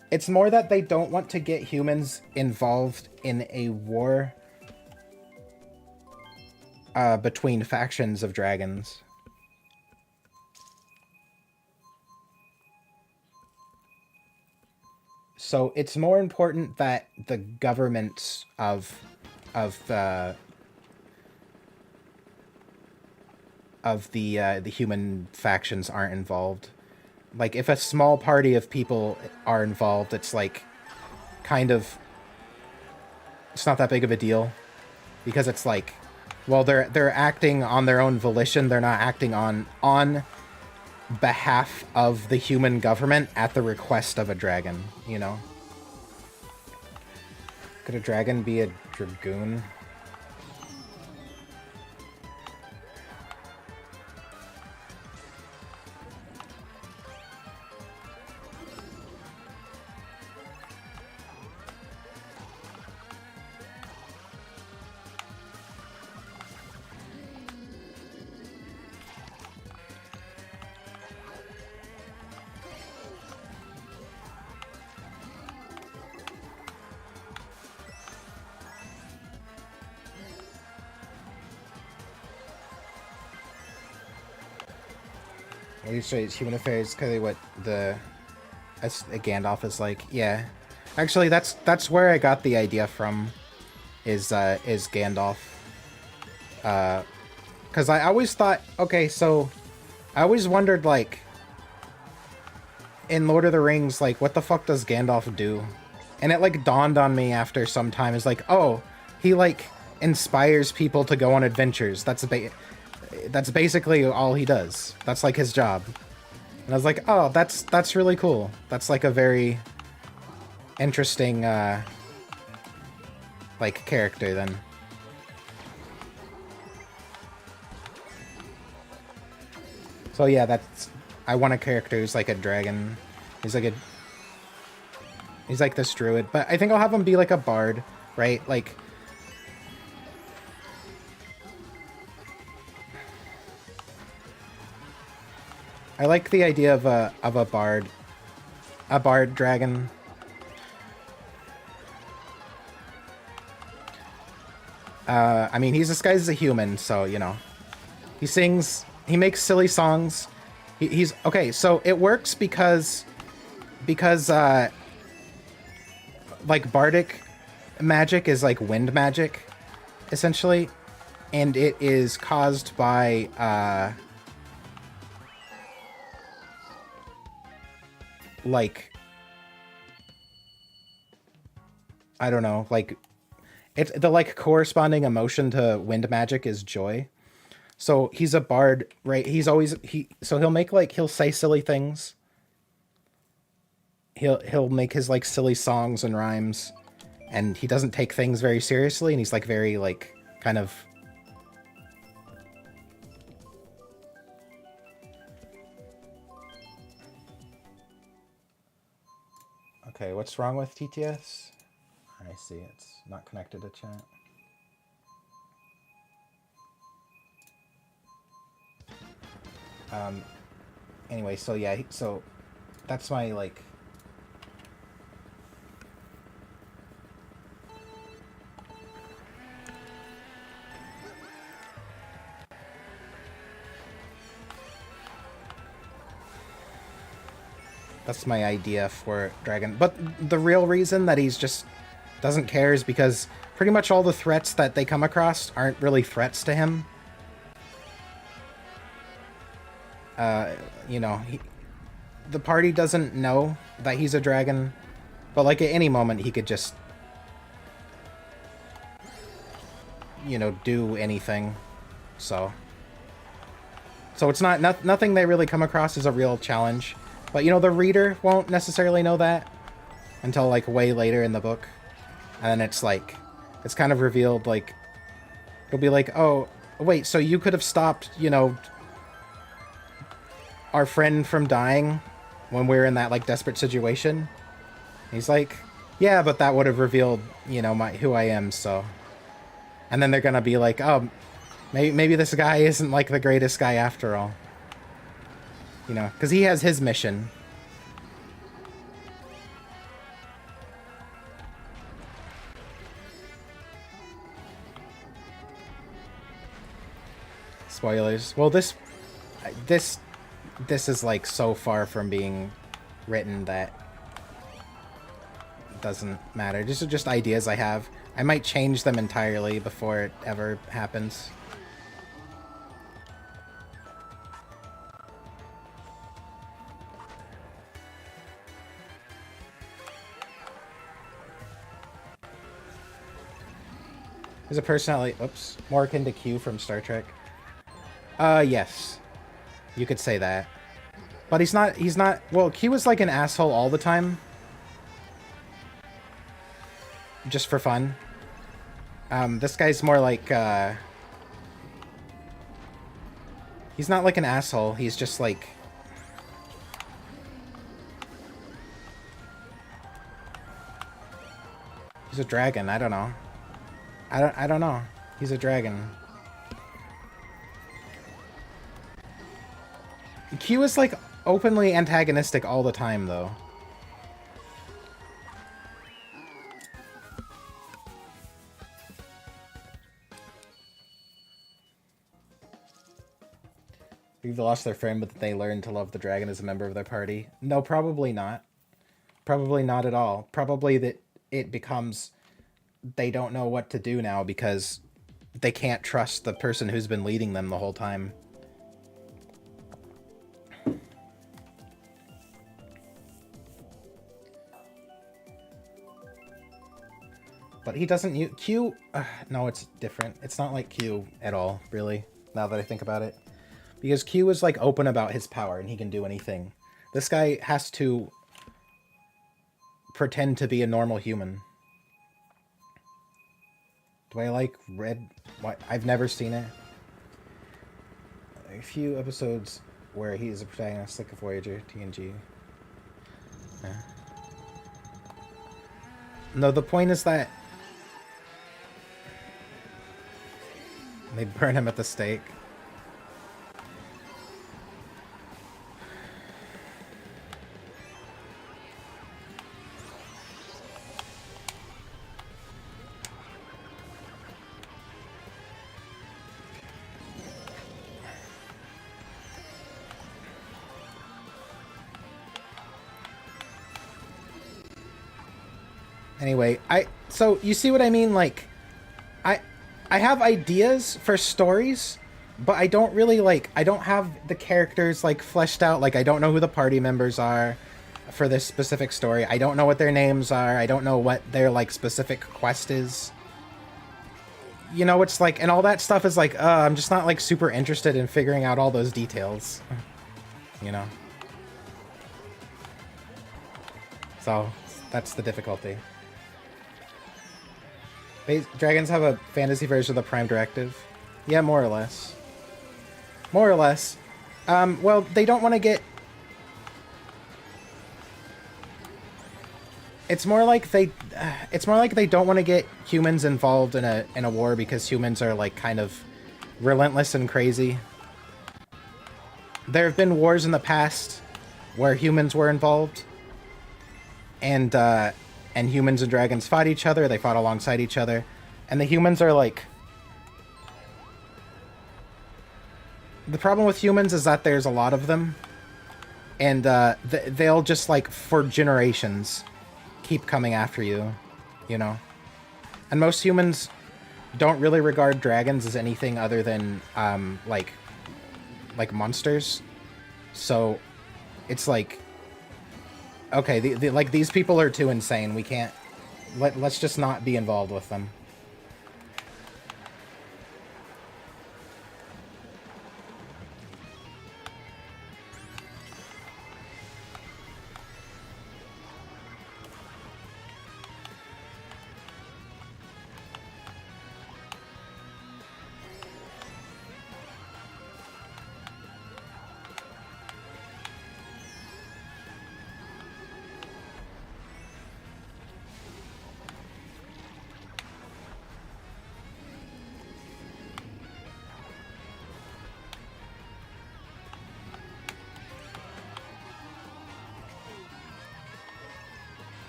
that they don't want to get humans involved in a war between factions of dragons. So it's more important that the governments of the human factions aren't involved. Like, if a small party of people are involved, it's like kind of, it's not that big of a deal, because it's like, well, they're acting on their own volition. They're not acting on behalf of the human government at the request of a dragon, you know? Could a dragon be a dragoon? Are you straight human affairs? Clearly, what the Gandalf is like. Yeah, actually, that's where I got the idea from. Is Gandalf? Because I always thought, okay, so I always wondered, like, in Lord of the Rings, like, what the fuck does Gandalf do? And it like dawned on me after some time. Is like, oh, he like inspires people to go on adventures. That's basically all he does. That's like his job. And I was like, oh, that's really cool. That's like a very interesting like character then. So yeah, I want a character who's like a dragon. He's like this druid, but I think I'll have him be like a bard, right? Like, I like the idea of a bard dragon. I mean, he's disguised as a human, so you know, he sings, he makes silly songs. He's okay. So it works because like bardic magic is like wind magic, essentially, and it is caused by like, I don't know, like it's the like corresponding emotion to wind magic is joy. So he's a bard, right? So he'll make like, he'll say silly things. He'll make his like silly songs and rhymes, and he doesn't take things very seriously, and he's like very like kind of okay. What's wrong with TTS? I see, it's not connected to chat. Anyway, so yeah, so that's my, like... That's my idea for Dragon. But the real reason that he's just doesn't care is because pretty much all the threats that they come across aren't really threats to him. You know, the party doesn't know that he's a dragon, but like at any moment he could just, you know, do anything. So it's nothing they really come across as a real challenge. But, you know, the reader won't necessarily know that until, like, way later in the book. And then it's, like, it's kind of revealed, like, it'll be like, oh, wait, so you could have stopped, you know, our friend from dying when we were in that, like, desperate situation? And he's like, yeah, but that would have revealed, you know, who I am, so... And then they're gonna be like, oh, maybe this guy isn't, like, the greatest guy after all. You know, because he has his mission. Spoilers. Well, this is like so far from being written that it doesn't matter. These are just ideas I have. I might change them entirely before it ever happens. Is a personality, oops, more akin to Q from Star Trek. Yes. You could say that. But he's not, well, Q is like an asshole all the time. Just for fun. This guy's more like, he's not like an asshole, he's just like... He's a dragon, I don't know. I don't know. He's a dragon. Q is like openly antagonistic all the time, though. They've lost their friend, but they learned to love the dragon as a member of their party. No, probably not. Probably not at all. Probably that it becomes... They don't know what to do now because they can't trust the person who's been leading them the whole time. But he doesn't use... Q... no, it's different. It's not like Q at all, really, now that I think about it. Because Q is, like, open about his power and he can do anything. This guy has to pretend to be a normal human. Do I like red? What? I've never seen it. A few episodes where he is a protagonist, like a Voyager, TNG. Yeah. No, the point is that they burn him at the stake. Anyway, so you see what I mean? Like, I have ideas for stories, but I don't really, like, I don't have the characters, like, fleshed out. Like, I don't know who the party members are for this specific story. I don't know what their names are. I don't know what their, like, specific quest is. You know, it's like, and all that stuff is like, I'm just not, like, super interested in figuring out all those details. You know? So, that's the difficulty. Dragons have a fantasy version of the Prime Directive. Yeah, more or less. More or less. Well, they don't want to get... It's more like they don't want to get humans involved in a war because humans are, like, kind of relentless and crazy. there have been wars in the past where humans were involved, and humans and dragons fought each other. They fought alongside each other, and the humans are like. The problem with humans is that there's a lot of them, and they'll just like for generations keep coming after you, you know. And most humans don't really regard dragons as anything other than like monsters. So it's like, okay, like these people are too insane. We can't let's just not be involved with them.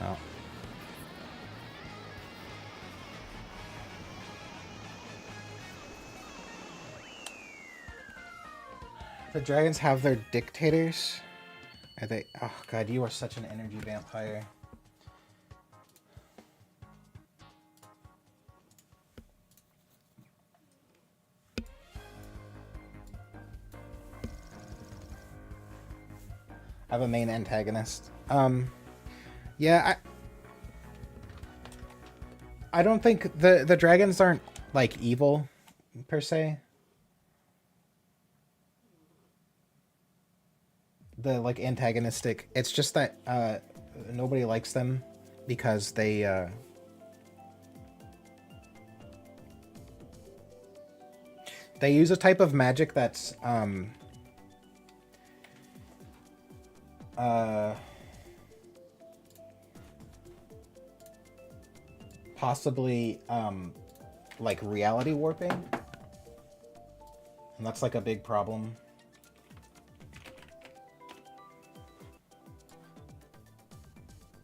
Oh. The dragons have their dictators? Are they... Oh god, you are such an energy vampire. I have a main antagonist. Yeah, I don't think the dragons aren't like evil per se. The like antagonistic. It's just that nobody likes them because they use a type of magic that's possibly like reality warping, and that's like a big problem.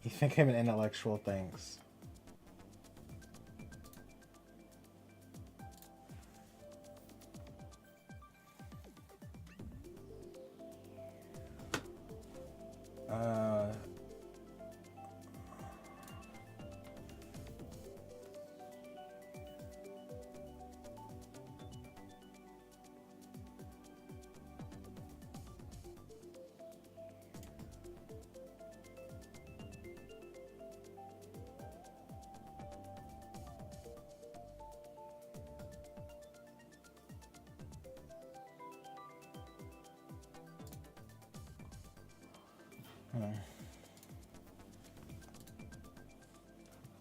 You think I'm an intellectual? Thanks.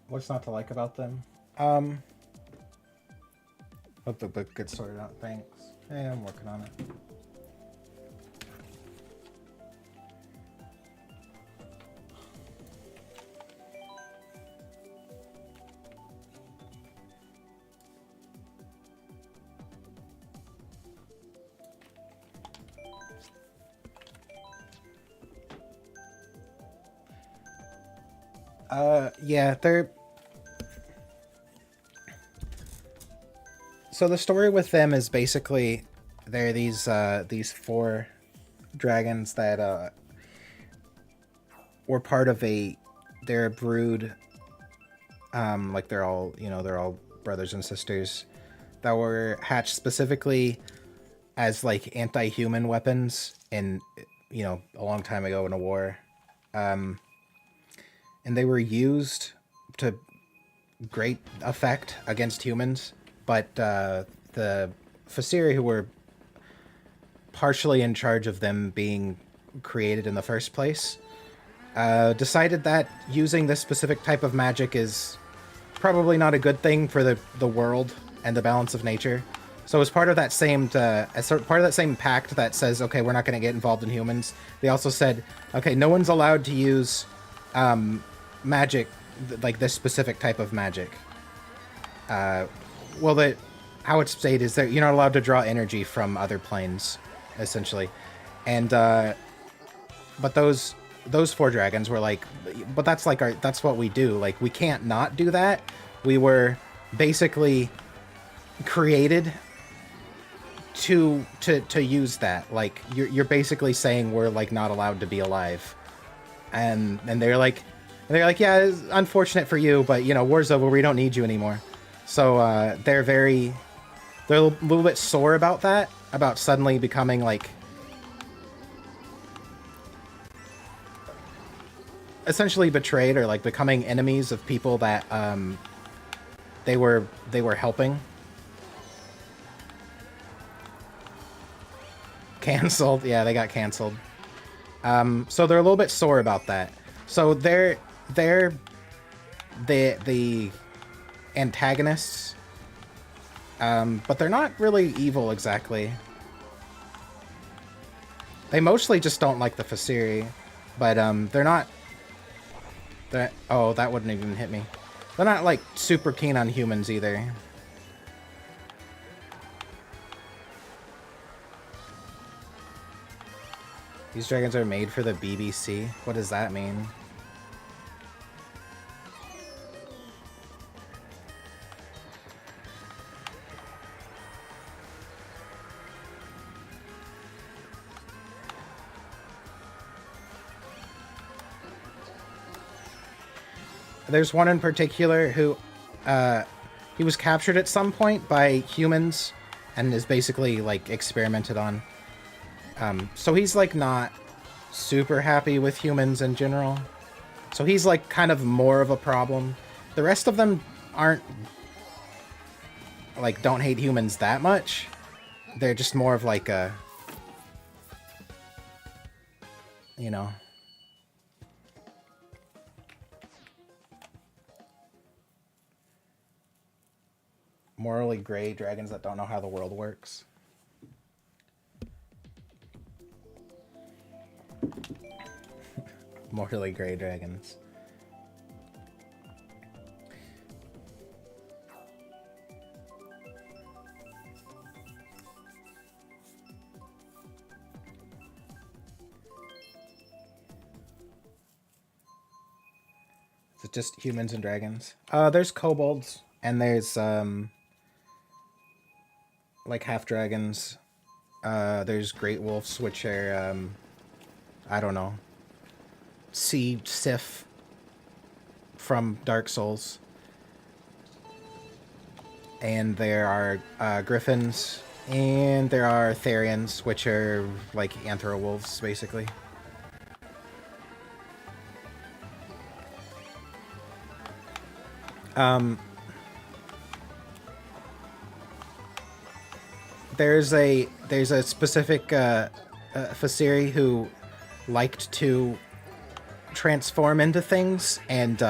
What's not to like about them? Hope the book gets sorted out. Thanks. Hey, I'm working on it. Yeah, they're... So the story with them is basically they're these four dragons that were part of they're a brood, like they're all brothers and sisters that were hatched specifically as like anti-human weapons in a long time ago in a war. And they were used to great effect against humans, but the Fasiri, who were partially in charge of them being created in the first place, decided that using this specific type of magic is probably not a good thing for the world and the balance of nature. So as part of that same pact that says, okay, we're not going to get involved in humans, they also said, okay, no one's allowed to use magic, like this specific type of magic. How it's stated is that you're not allowed to draw energy from other planes, essentially. And but those 4 dragons were like, but that's like that's what we do. Like, we can't not do that. We were basically created to use that. Like, you're basically saying we're like not allowed to be alive. And they're like, yeah, it's unfortunate for you, but you know, war's over, we don't need you anymore. So they're a little bit sore about that, about suddenly becoming like essentially betrayed, or like becoming enemies of people that they were helping. Canceled. Yeah, they got canceled. So they're a little bit sore about that. So they're the antagonists, but they're not really evil exactly. They mostly just don't like the Fasiri, but they're not. Oh, that wouldn't even hit me. They're not like super keen on humans either. These dragons are made for the BBC. What does that mean? There's one in particular who, he was captured at some point by humans and is basically like experimented on. So he's like not super happy with humans in general. So he's like kind of more of a problem. The rest of them aren't like, don't hate humans that much. They're just more of like a, you know, morally gray dragons that don't know how the world works. Morally gray dragons. Is it just humans and dragons? There's kobolds, and there's like half dragons. There's great wolves, which are I don't know, sea Sif from Dark Souls. And there are griffins, and there are Therians, which are like anthro wolves, basically. There's a specific Fasiri who liked to transform into things and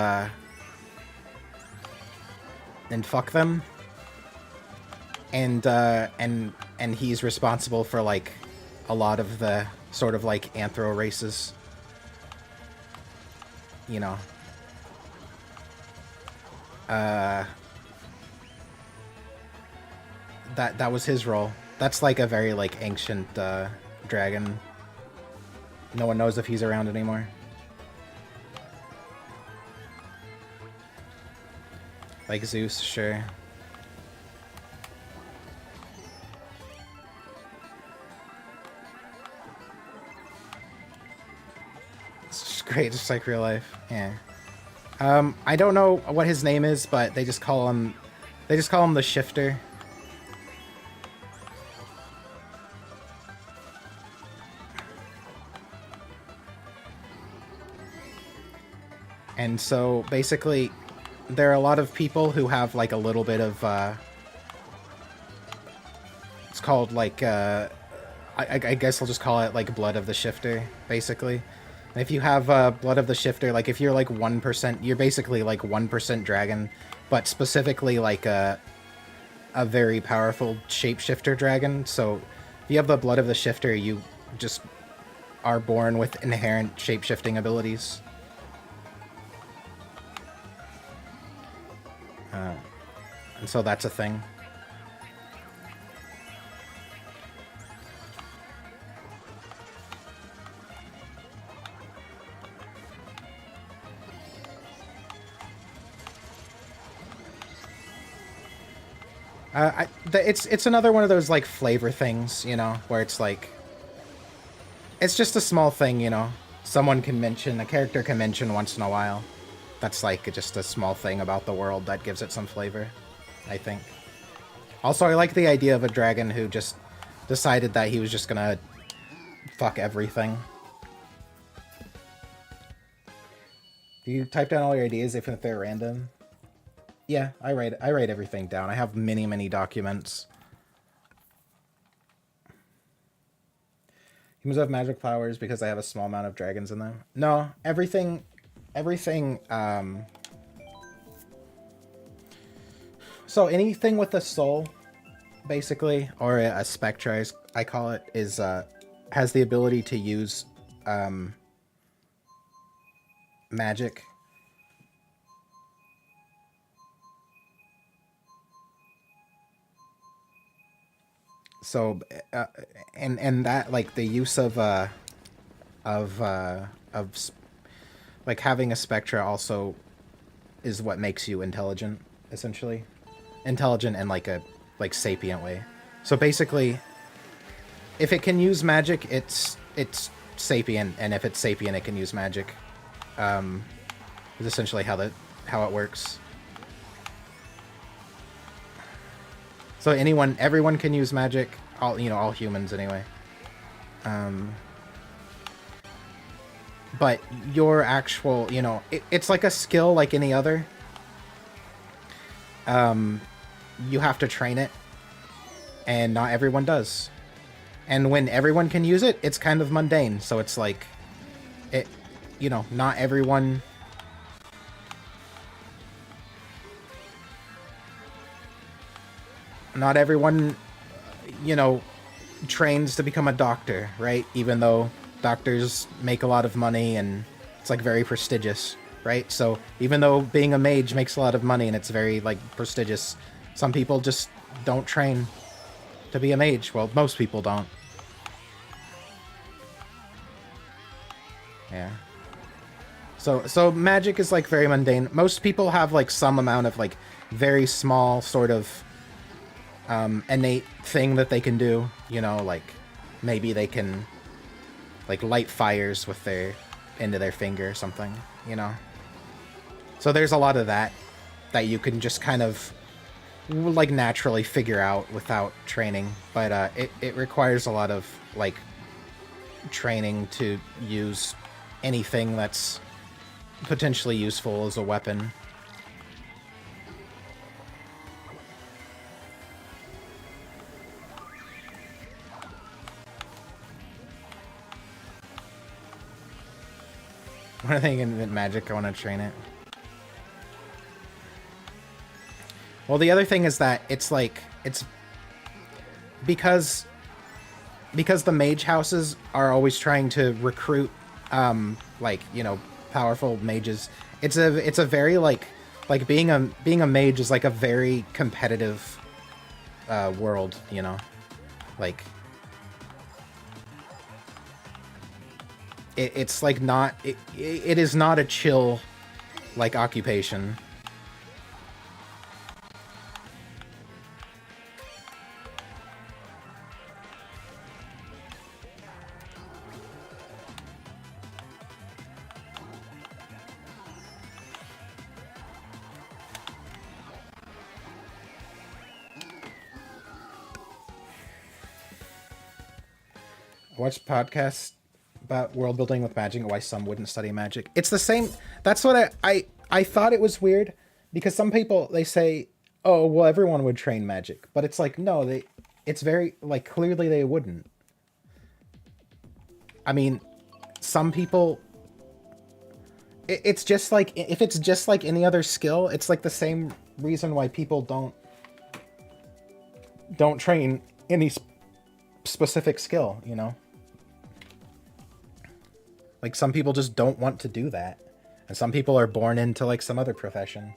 fuck them, and he's responsible for like a lot of the sort of like anthro races, you know. That was his role. That's like a very like ancient dragon. No one knows if he's around anymore. Like Zeus, sure. It's just great, just like real life. Yeah. I don't know what his name is, but they just call him the Shifter. And so basically there are a lot of people who have like a little bit of it's called like I guess I'll just call it like blood of the Shifter, basically. And if you have blood of the Shifter, like if you're like 1%, you're basically like 1% dragon, but specifically like a very powerful shapeshifter dragon. So if you have the blood of the Shifter, you just are born with inherent shapeshifting abilities. And so that's a thing. It's another one of those like flavor things, you know, where it's like it's just a small thing, you know. Someone can mention, a character can mention once in a while. That's like just a small thing about the world that gives it some flavor, I think. Also, I like the idea of a dragon who just decided that he was just gonna fuck everything. Do you type down all your ideas even if they're random? Yeah, I write everything down. I have many documents. Humans have magic powers because I have a small amount of dragons in them. No, everything, so anything with a soul, basically, or a spectra, as I call it, is, has the ability to use, magic. So, and that, like, the use of like, having a spectra also is what makes you intelligent, essentially. Intelligent in, like, a, like, sapient way. So basically, if it can use magic, it's sapient, and if it's sapient, it can use magic. Is essentially how it works. So everyone can use magic. All humans anyway. But your actual, it's like a skill like any other. You have to train it, and not everyone does. And when everyone can use it, it's kind of mundane. So it's like, not everyone. Not everyone, trains to become a doctor, right? Even though doctors make a lot of money and it's like very prestigious, right? So even though being a mage makes a lot of money and it's very like prestigious, some people just don't train to be a mage. Well, most people don't. Yeah. So magic is like very mundane. Most people have like some amount of like very small sort of innate thing that they can do, like maybe they can like light fires with their into their finger or something, So there's a lot of that you can just kind of like naturally figure out without training, but it requires a lot of like training to use anything that's potentially useful as a weapon. When I think in magic, I want to train it. Well, the other thing is that it's because the mage houses are always trying to recruit, powerful mages. It's a very like being a mage is like a very competitive world, like. It's like not it is not a chill like occupation. Watch podcasts about world building with magic and why some wouldn't study magic. It's the same. That's what I thought. It was weird because some people, they say, oh well, everyone would train magic, but it's like, no, it's very like clearly they wouldn't. I mean, some people, it's just like, if it's just like any other skill, it's like the same reason why people don't train any specific skill, Like, some people just don't want to do that. And some people are born into, like, some other profession.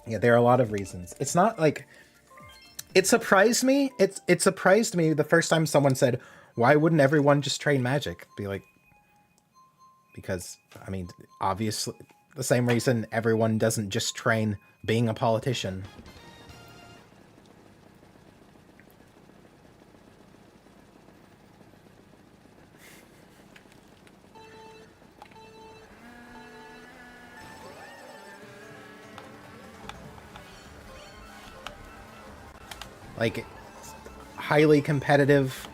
Yeah, there are a lot of reasons. It's not, like... It surprised me. It surprised me the first time someone said, why wouldn't everyone just train magic? Be like... Because, I mean, obviously... The same reason everyone doesn't just train being a politician. Like, highly competitive.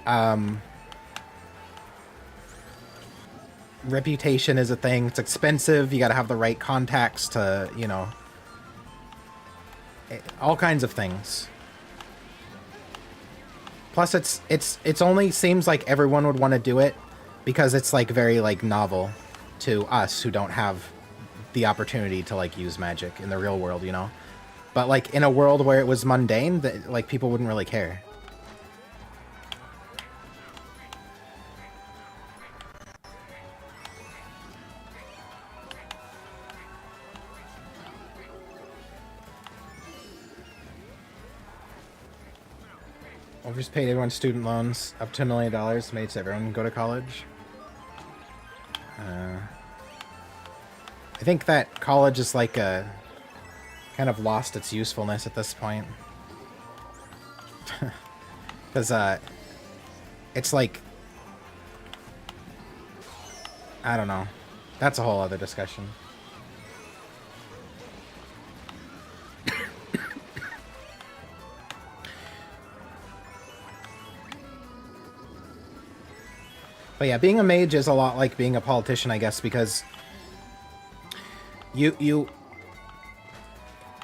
Reputation is a thing. It's expensive. You got to have the right contacts to, you know, all kinds of things. Plus, it's only seems like everyone would want to do it because it's like very like novel to us who don't have the opportunity to like use magic in the real world, you know. But like in a world where it was mundane, that like people wouldn't really care. I've just paid everyone's student loans up to $1 million, made so everyone go to college. I think that college is like a kind of lost its usefulness at this point. Because it's like, I don't know. That's a whole other discussion. But yeah, being a mage is a lot like being a politician, I guess, because you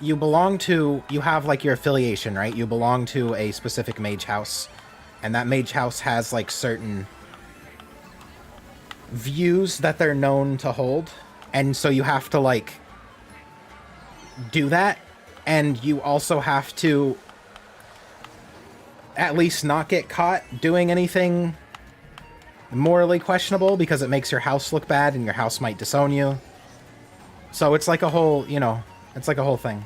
belong to, you have like your affiliation, right? You belong to a specific mage house, and that mage house has like certain views that they're known to hold, and so you have to like do that, and you also have to at least not get caught doing anything morally questionable because it makes your house look bad and your house might disown you. So it's like a whole, you know, it's like a whole thing.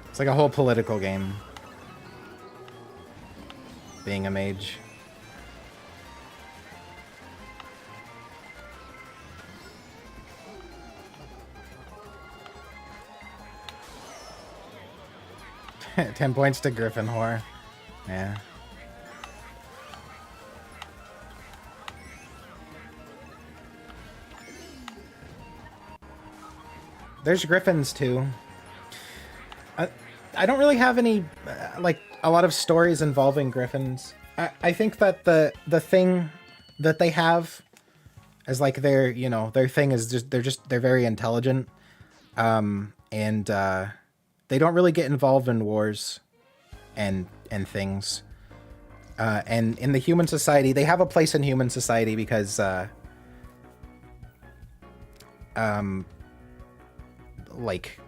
It's like a whole political game. Being a mage. $10 points to Griffin Whore. Yeah. There's Griffins too. I don't really have any like a lot of stories involving Griffins. I think that the thing that they have is like their, you know, their thing is just they're very intelligent, and they don't really get involved in wars and things. And in the human society, they have a place in human society because like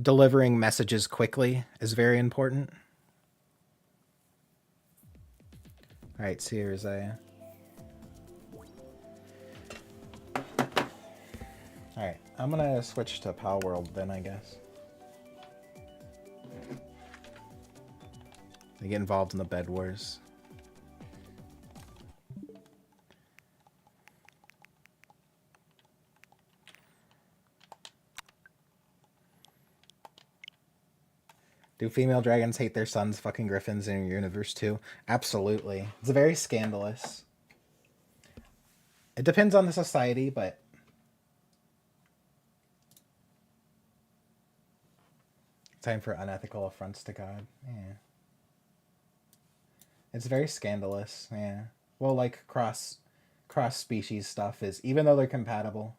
delivering messages quickly is very important. All right, see here, Isaiah. All right, I'm gonna switch to palworld then, I guess. They get involved in the bed wars. Do female dragons hate their sons fucking griffins in your universe too? Absolutely. It's very scandalous. It depends on the society, but time for unethical affronts to God. Yeah. It's very scandalous, yeah. Well, like cross species stuff is, even though they're compatible,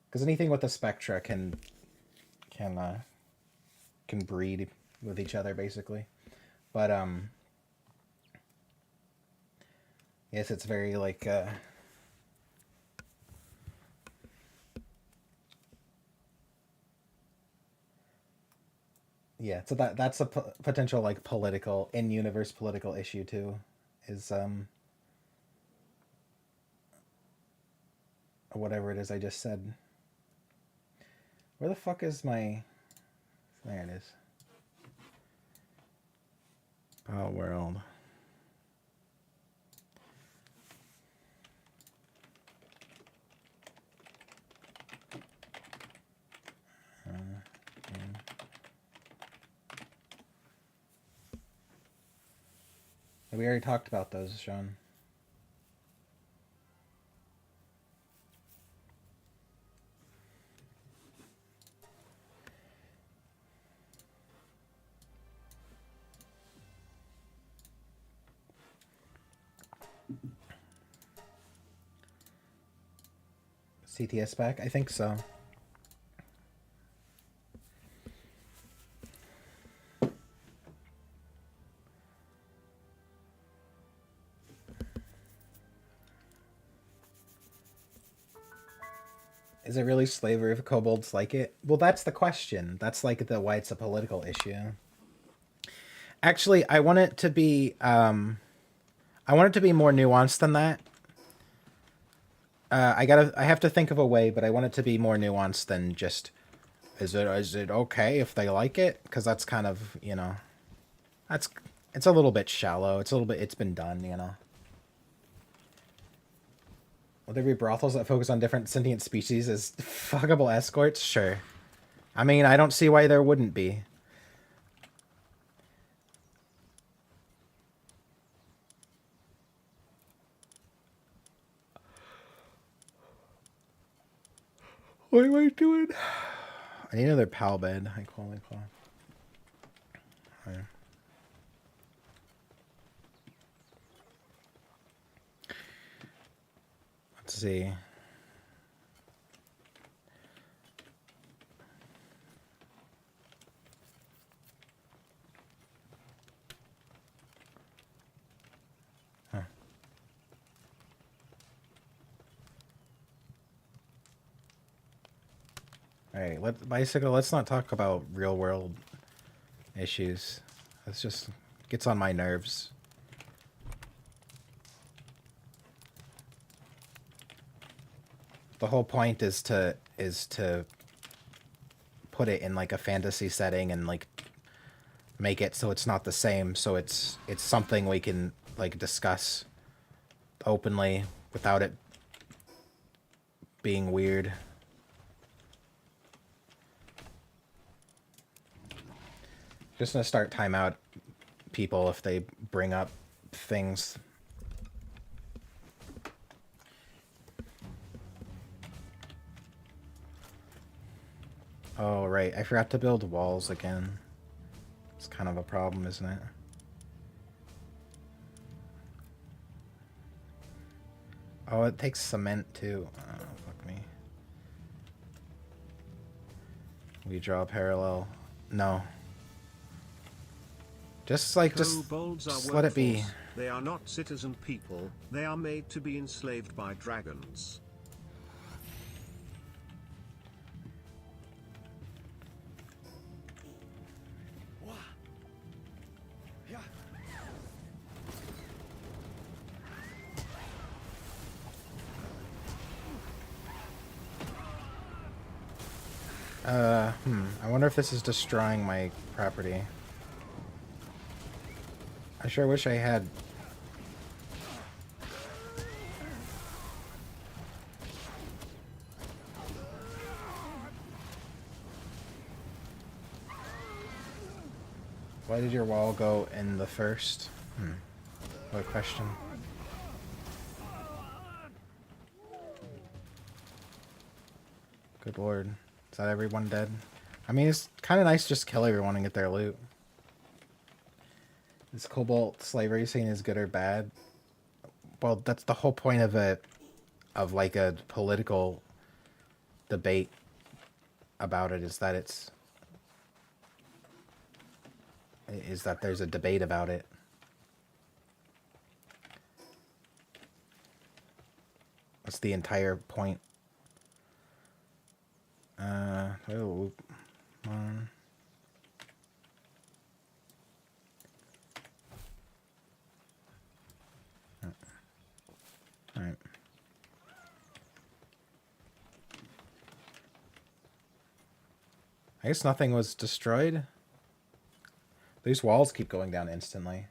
because anything with the spectra can breed with each other basically. But yes, it's very like yeah, so that's a potential like political in-universe political issue too, is whatever it is I just said. Where the fuck is my... There it is. Oh, world. We already talked about those, Sean. CTS back? I think so. Is it really slavery if kobolds like it? Well, that's the question. That's like the why it's a political issue. Actually, I want it to be more nuanced than that. I have to think of a way, but I want it to be more nuanced than just is it okay if they like it? Because that's kind of, you know, it's a little bit shallow. It's been done, you know. Will there be brothels that focus on different sentient species as fuckable escorts? Sure. I mean, I don't see why there wouldn't be. What am I doing? I need another pal bed. High quality cloth. Right. Let's see. Huh. Alright, let's not talk about real world issues. That's just gets on my nerves. The whole point is to put it in like a fantasy setting and like make it so it's not the same, so it's something we can like discuss openly without it being weird. Just gonna start timeout people if they bring up things. Oh, right. I forgot to build walls again. It's kind of a problem, isn't it? Oh, it takes cement, too. Oh, fuck me. We draw a parallel. No. Just let it be. They are not citizen people. They are made to be enslaved by dragons. I wonder if this is destroying my property. I sure wish I had... Why did your wall go in the first? What a question. Good lord. Is that everyone dead? I mean, it's kind of nice to just kill everyone and get their loot. Is cobalt slavery seen as good or bad? Well, that's the whole point of like a political debate about it, is that there's a debate about it. That's the entire point. Oh, Alright. I guess nothing was destroyed. These walls keep going down instantly.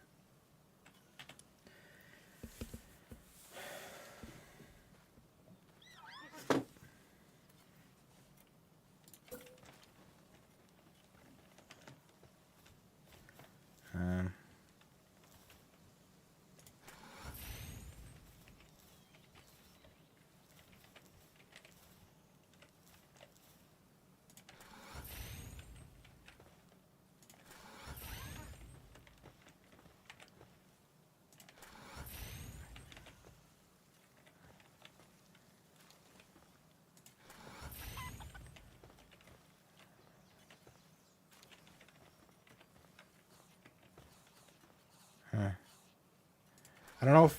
I don't know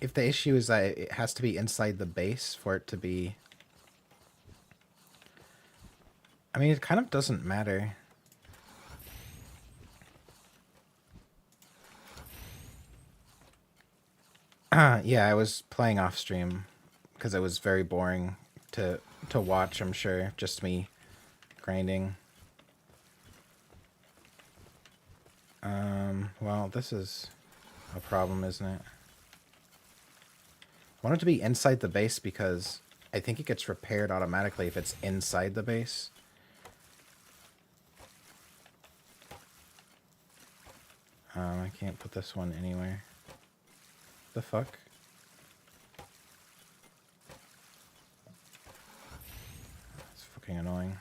if the issue is that it has to be inside the base for it to be... I mean, it kind of doesn't matter. Yeah, I was playing off stream because it was very boring to watch, I'm sure. Just me grinding. Well, this is a problem, isn't it? I want it to be inside the base because I think it gets repaired automatically if it's inside the base. I can't put this one anywhere. The fuck? It's fucking annoying.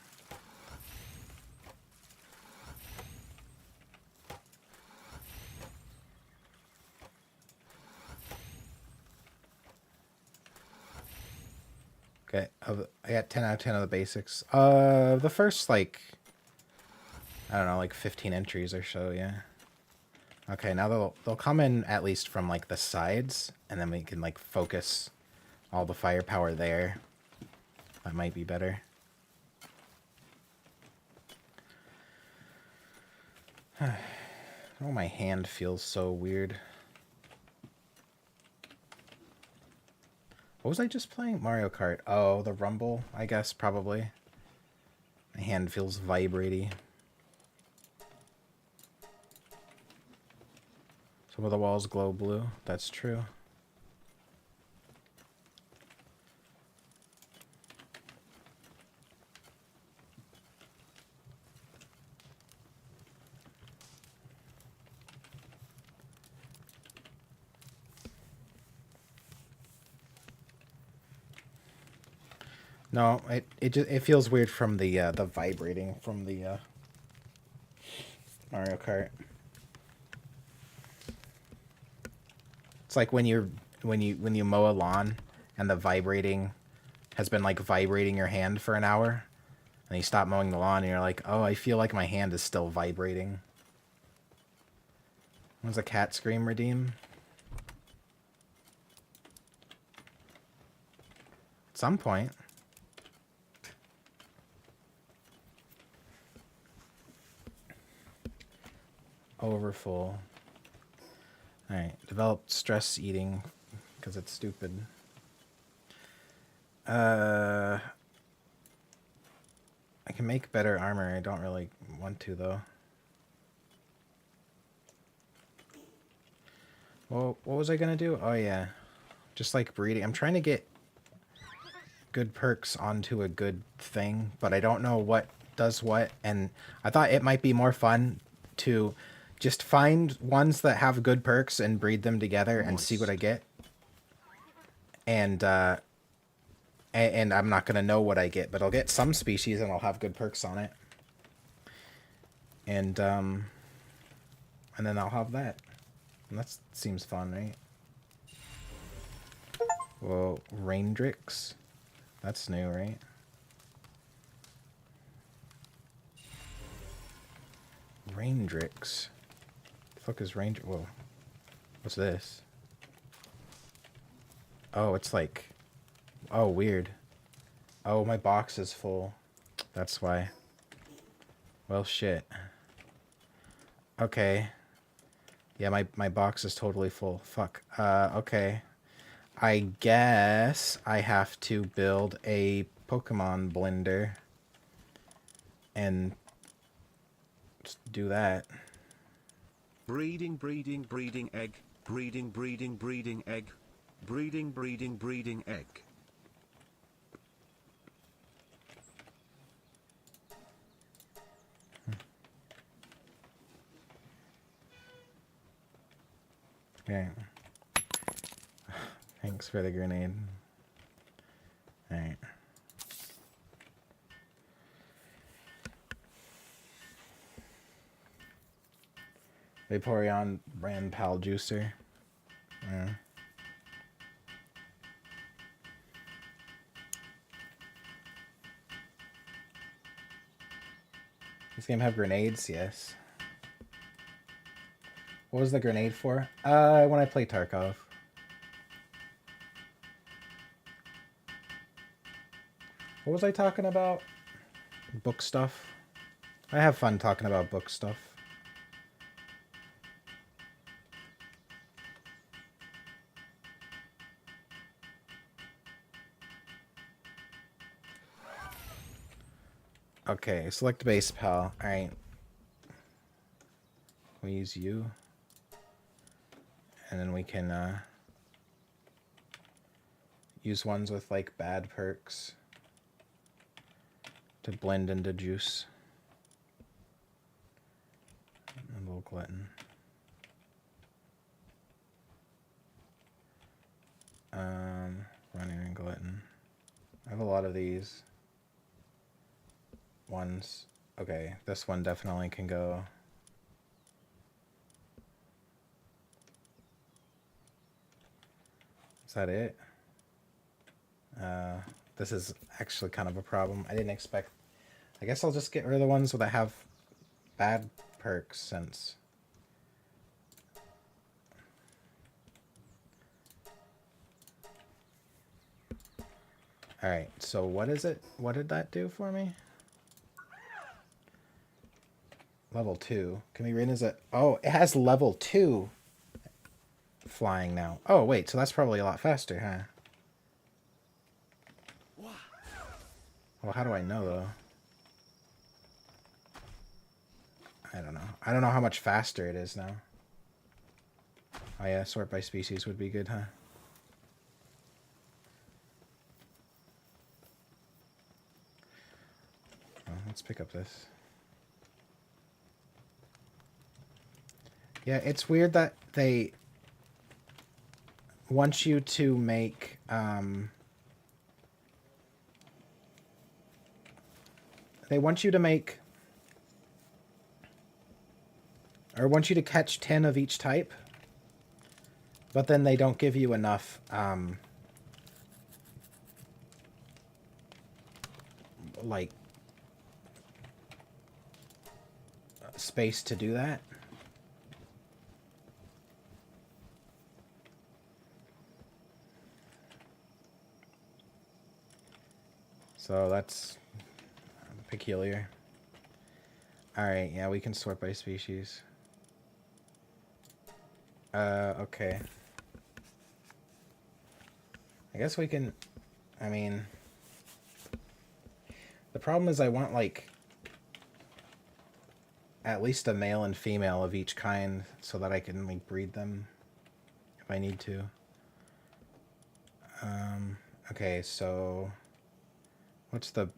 Okay, I got 10 out of 10 of the basics. The first, like, I don't know, like 15 entries or so, yeah. Okay, now they'll come in at least from, like, the sides, and then we can, like, focus all the firepower there. That might be better. Oh, my hand feels so weird. What was I just playing? Mario Kart. Oh, the rumble, I guess, probably. My hand feels vibraty. Some of the walls glow blue. That's true. No, it feels weird from the vibrating from the Mario Kart. It's like when you mow a lawn and the vibrating has been like vibrating your hand for an hour, and you stop mowing the lawn and you're like, oh, I feel like my hand is still vibrating. Was a cat scream redeem? At some point. Overfull. Alright, develop stress eating because it's stupid. I can make better armor. I don't really want to, though. Well, what was I gonna do? Oh, yeah. Just like breeding. I'm trying to get good perks onto a good thing, but I don't know what does what, and I thought it might be more fun to just find ones that have good perks and breed them together and see what I get. And I'm not gonna know what I get, but I'll get some species and I'll have good perks on it. And then I'll have that. And that seems fun, right? Whoa, Raindrix. That's new, right? Raindrix. The fuck is Raindrix? Whoa. What's this? Oh, it's like... Oh, weird. Oh, my box is full. That's why. Well, shit. Okay. Yeah, my box is totally full. Fuck. Okay. I guess I have to build a Pokemon blender. And just do that. Breeding, breeding, breeding egg. Breeding, breeding, breeding egg. Breeding, breeding, breeding egg. Okay. Thanks for the grenade. Alright. Vaporeon brand Pal Juicer. Yeah. This game have grenades? Yes. What was the grenade for? When I play Tarkov. What was I talking about? Book stuff. I have fun talking about book stuff. Okay, select base, pal. Alright. We use you. And then we can use ones with like bad perks to blend into juice. A little glutton. Running and glutton. I have a lot of these ones. Okay, this one definitely can go. Is that it? This is actually kind of a problem. I didn't expect. I guess I'll just get rid of the ones that have bad perks since. Alright, so what is it? What did that do for me? Level 2. Can we read is it? Oh, it has level 2 flying now. Oh, wait, so that's probably a lot faster, huh? Well, how do I know, though? I don't know. I don't know how much faster it is now. Oh, yeah, sort by species would be good, huh? Oh, let's pick up this. Yeah, it's weird that they want you to make they want you to make or want you to catch 10 of each type, but then they don't give you enough like space to do that. So that's peculiar. Alright, yeah, we can sort by species. Okay. I guess we can... I mean... The problem is I want, like... at least a male and female of each kind so that I can, like, breed them if I need to. Okay, so... what's the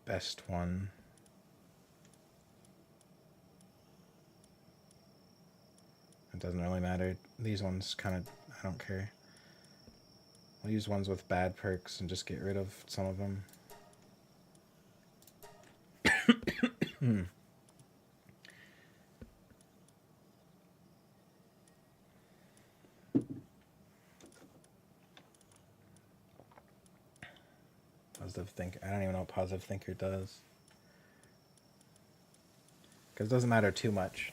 best one? It doesn't really matter. These ones kind of... I don't care. I'll use ones with bad perks and just get rid of some of them. Positive thinker. I don't even know what positive thinker does. Because it doesn't matter too much.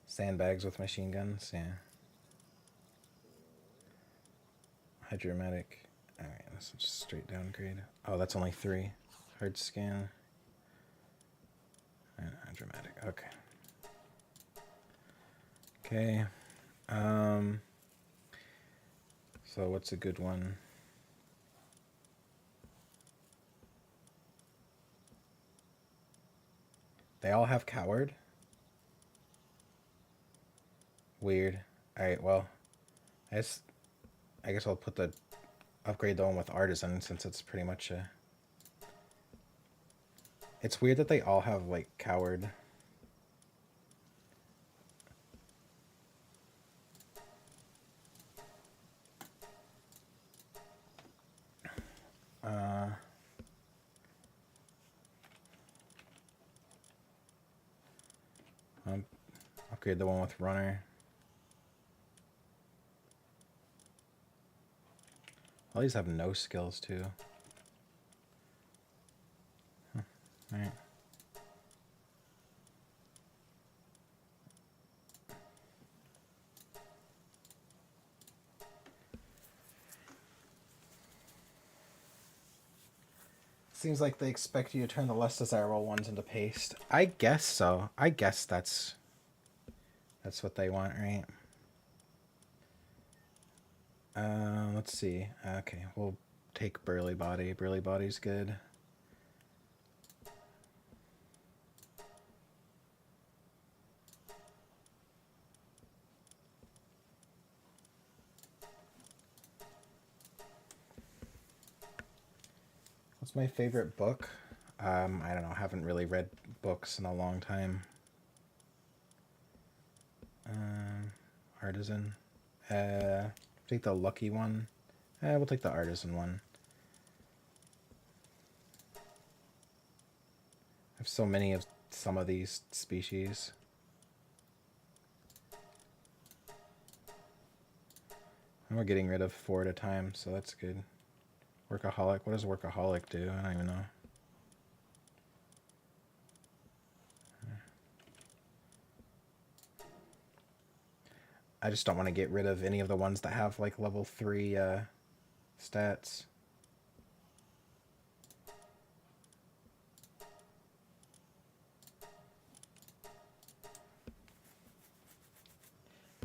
Sandbags with machine guns, yeah. Hydromatic. Alright, that's just straight downgrade. Oh, that's only 3. Hard scan. And hydromatic, okay. Okay. So what's a good one? They all have coward? Weird. Alright, well, I guess I'll put the upgrade the one with artisan since it's pretty much a... It's weird that they all have, like, coward. Upgrade the one with runner. All these have no skills too. Alright. Seems like they expect you to turn the less desirable ones into paste. I guess so. I guess that's what they want, right? Let's see. Okay, we'll take Burly Body. Burly Body's good. What's my favorite book? I don't know. I haven't really read books in a long time. Artisan. Take the lucky one. We'll take the artisan one. I have so many of some of these species. And we're getting rid of 4 at a time, so that's good. Workaholic. What does workaholic do? I don't even know. I just don't want to get rid of any of the ones that have like level 3 stats.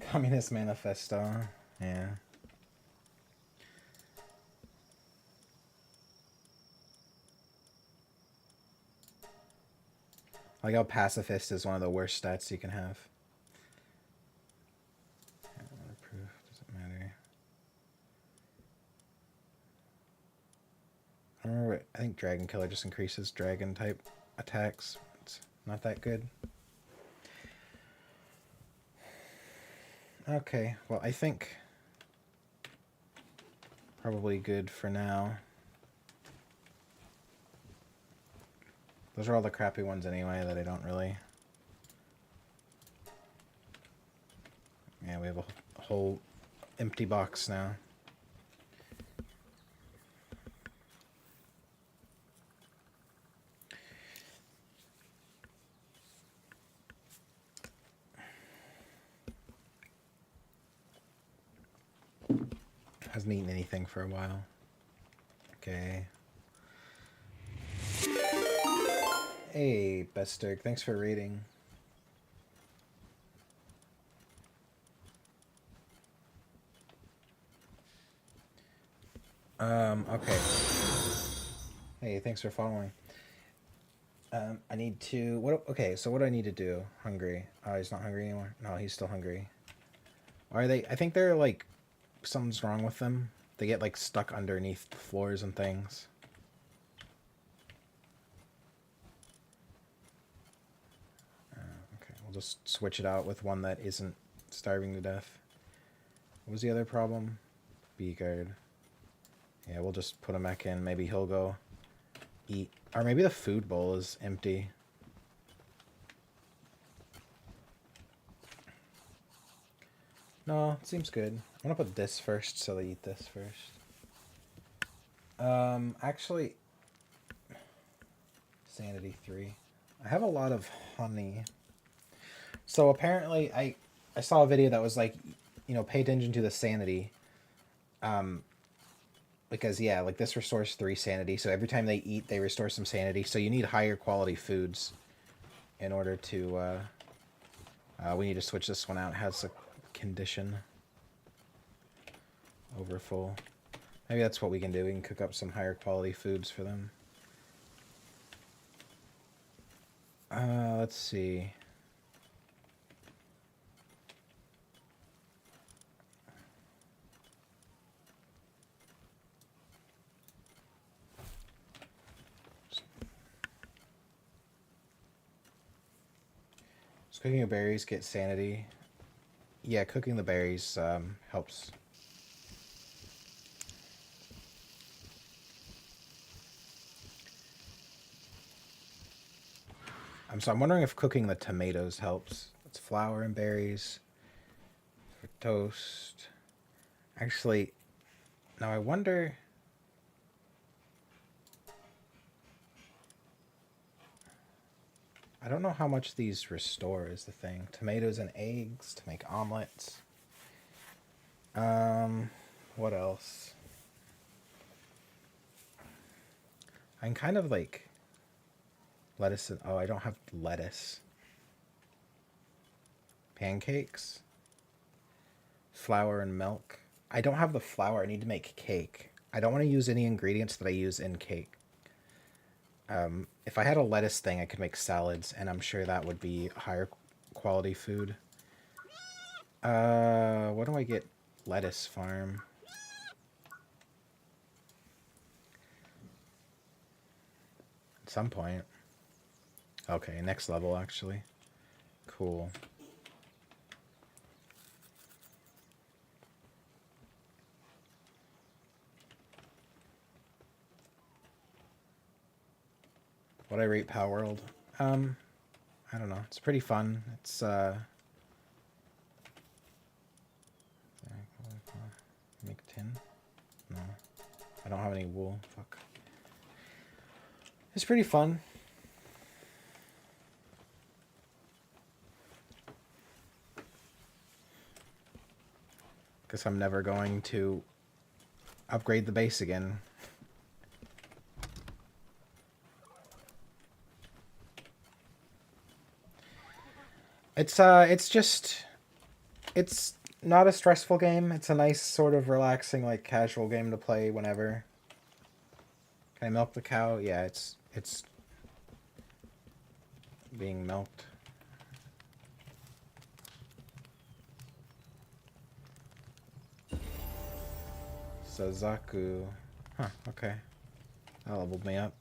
Communist Manifesto. Yeah. Like how pacifist is one of the worst stats you can have. Waterproof, doesn't matter. I remember, I think Dragon Killer just increases dragon type attacks. It's not that good. Okay, well I think probably good for now. Those are all the crappy ones anyway that I don't really... Yeah, we have a whole empty box now. Hasn't eaten anything for a while. Okay. Hey, Besturg, thanks for reading. Okay. Hey, thanks for following. I need to... Okay, so what do I need to do? Hungry. Oh, he's not hungry anymore? No, he's still hungry. Why are they... I think they're, like... Something's wrong with them. They get, like, stuck underneath the floors and things. Okay, we'll just switch it out with one that isn't starving to death. What was the other problem? B-guard. Yeah, we'll just put him back in. Maybe he'll go eat. Or maybe the food bowl is empty. No, it seems good. I'm gonna put this first, so they eat this first. Actually, sanity 3. I have a lot of honey. So apparently, I saw a video that was like, you know, pay attention to the sanity. Because, yeah, like this restores 3 sanity. So every time they eat, they restore some sanity. So you need higher quality foods in order to... we need to switch this one out. It has a condition. Overfull. Maybe that's what we can do. We can cook up some higher quality foods for them. Let's see. Does cooking the berries get sanity? Yeah, cooking the berries helps. I'm wondering if cooking the tomatoes helps. It's flour and berries for toast. Actually, now I wonder... I don't know how much these restore is the thing. Tomatoes and eggs to make omelets. What else? I can kind of like lettuce. Oh, I don't have lettuce. Pancakes, flour and milk. I don't have the flour. I need to make cake. I don't want to use any ingredients that I use in cake. If I had a lettuce thing, I could make salads, and I'm sure that would be higher quality food. What do I get? Lettuce farm. At some point. Okay, next level, actually. Cool. What I rate palworld? I don't know. It's pretty fun. It's make tin? No. I don't have any wool. Fuck. It's pretty fun. Guess I'm never going to upgrade the base again. It's just, it's not a stressful game. It's a nice sort of relaxing, like casual game to play whenever. Can I milk the cow? Yeah, it's being milked. Sazaku. Huh, okay. That leveled me up.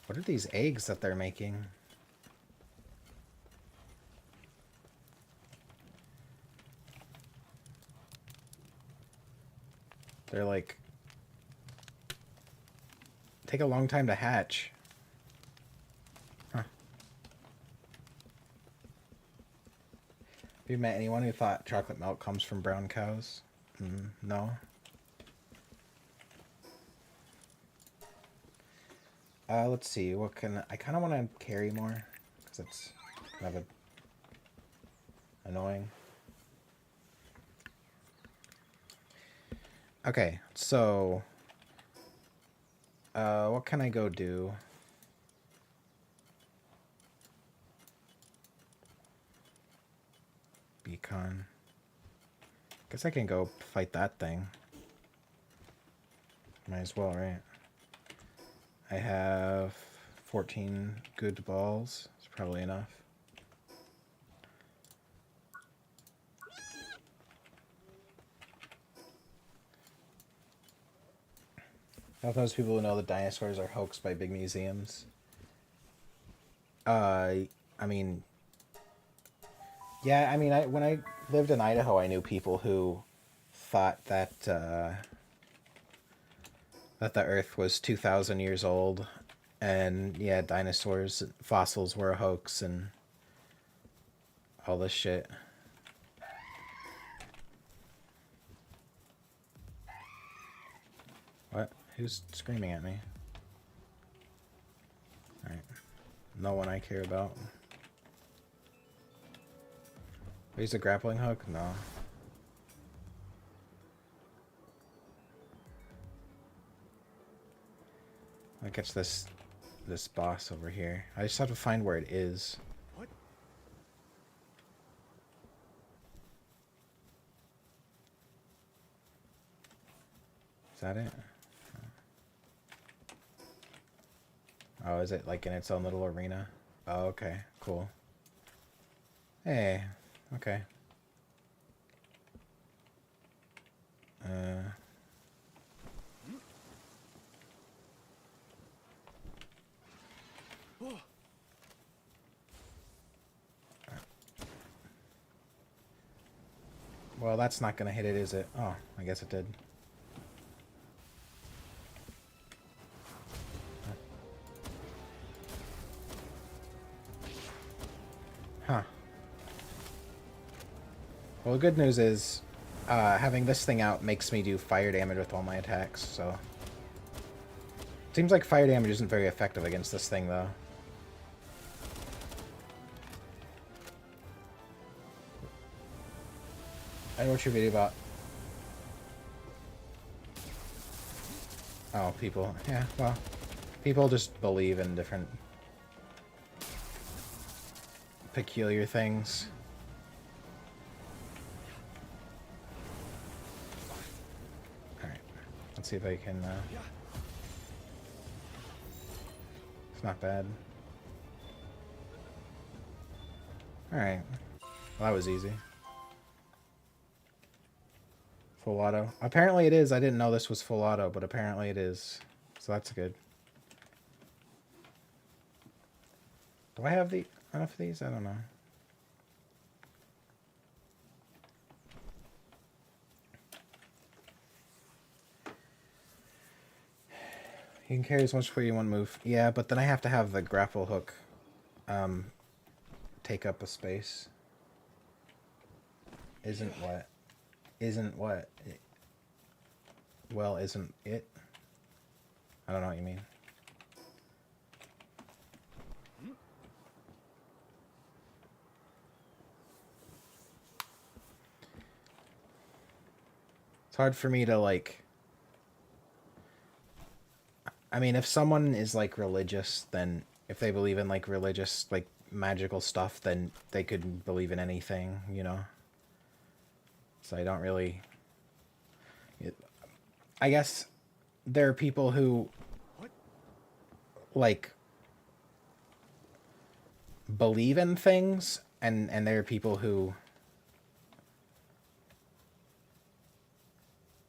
What are these eggs that they're making? They're like... take a long time to hatch. Huh. Have you met anyone who thought chocolate milk comes from brown cows? No. Let's see. What can I kind of want to carry more because it's kind of annoying. Okay, so what can I go do? Beacon. Guess I can go fight that thing. Might as well, right? I have 14 good balls. It's probably enough. Not those people who know that dinosaurs are hoaxed by big museums. I mean, yeah, I mean, when I lived in Idaho, I knew people who thought that that the Earth was 2,000 years old, and yeah, dinosaurs, fossils were a hoax, and all this shit. What? Who's screaming at me? Alright. No one I care about. Use a grappling hook? No. I'll catch this boss over here. I just have to find where it is. What? Is that it? Oh, is it like in its own little arena? Oh, okay. Cool. Hey. Okay. Well, that's not gonna hit it, is it? Oh, I guess it did. Huh. Well, the good news is, having this thing out makes me do fire damage with all my attacks, so... Seems like fire damage isn't very effective against this thing, though. I know what your video about. Oh, people. Yeah, well, people just believe in different peculiar things. Alright, let's see if I can, it's not bad. Alright, well, that was easy. Full auto. Apparently it is. I didn't know this was full auto, but apparently it is. So that's good. Do I have enough of these? I don't know. You can carry as much weight you want to move. Yeah, but then I have to have the grapple hook take up a space. Isn't what? Isn't what? Well, isn't it? I don't know what you mean. It's hard for me to, like... I mean, if someone is, like, religious, then... If they believe in, like, religious, like, magical stuff, then they could believe in anything, you know? So I don't really... I guess there are people who... like... believe in things, and there are people who...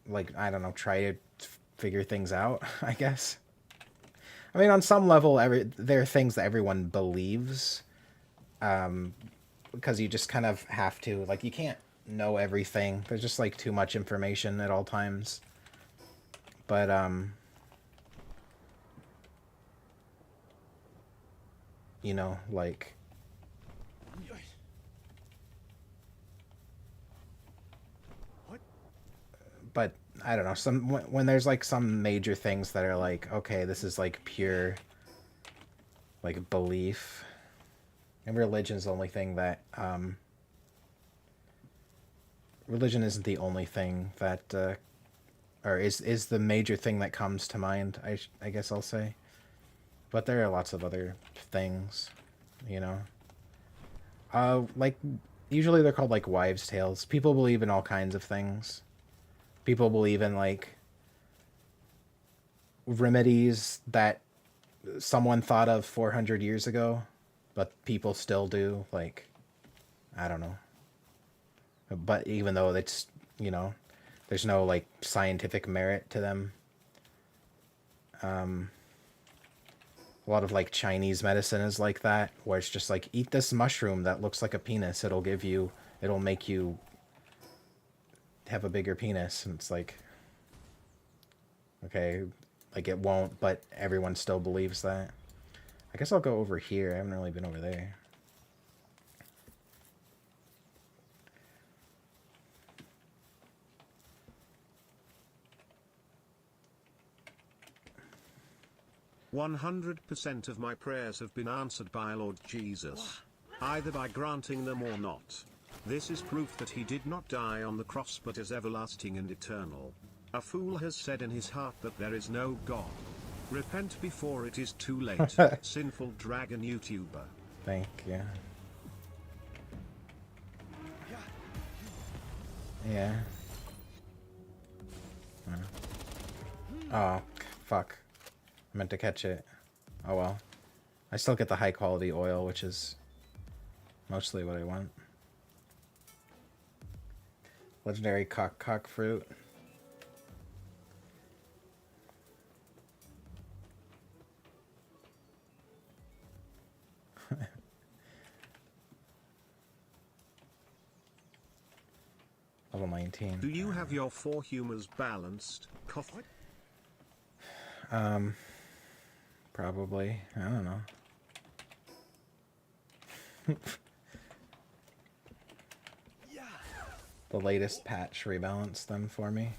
like, I don't know, try to figure things out, I guess. I mean, on some level, there are things that everyone believes, because you just kind of have to. Like, you can't know everything. There's just, like, too much information at all times. But, you know, like... But I don't know, when there's like some major things that are like, okay, this is like pure like belief, and religion's the only thing that religion isn't the only thing that or is the major thing that comes to mind, I guess I'll say. But there are lots of other things, you know. Like usually they're called like wives' tales. People believe in all kinds of things. People believe in, like, remedies that someone thought of 400 years ago, but people still do. Like, I don't know. But even though it's, you know, there's no, like, scientific merit to them. A lot of, like, Chinese medicine is like that, where it's just like, eat this mushroom that looks like a penis. It'll make you have a bigger penis. And it's like... okay, like it won't, but everyone still believes that. I guess I'll go over here. I haven't really been over there. "100% of my prayers have been answered by Lord Jesus, either by granting them or not. This is proof that he did not die on the cross but is everlasting and eternal. A fool has said in his heart that there is no God. Repent before it is too late." Sinful Dragon YouTuber. Thank you. Yeah. Oh, fuck. I meant to catch it. Oh well. I still get the high quality oil, which is mostly what I want. Legendary cock fruit. Level 19. Do you have your 4 humors balanced? Probably. I don't know. The latest patch rebalanced them for me.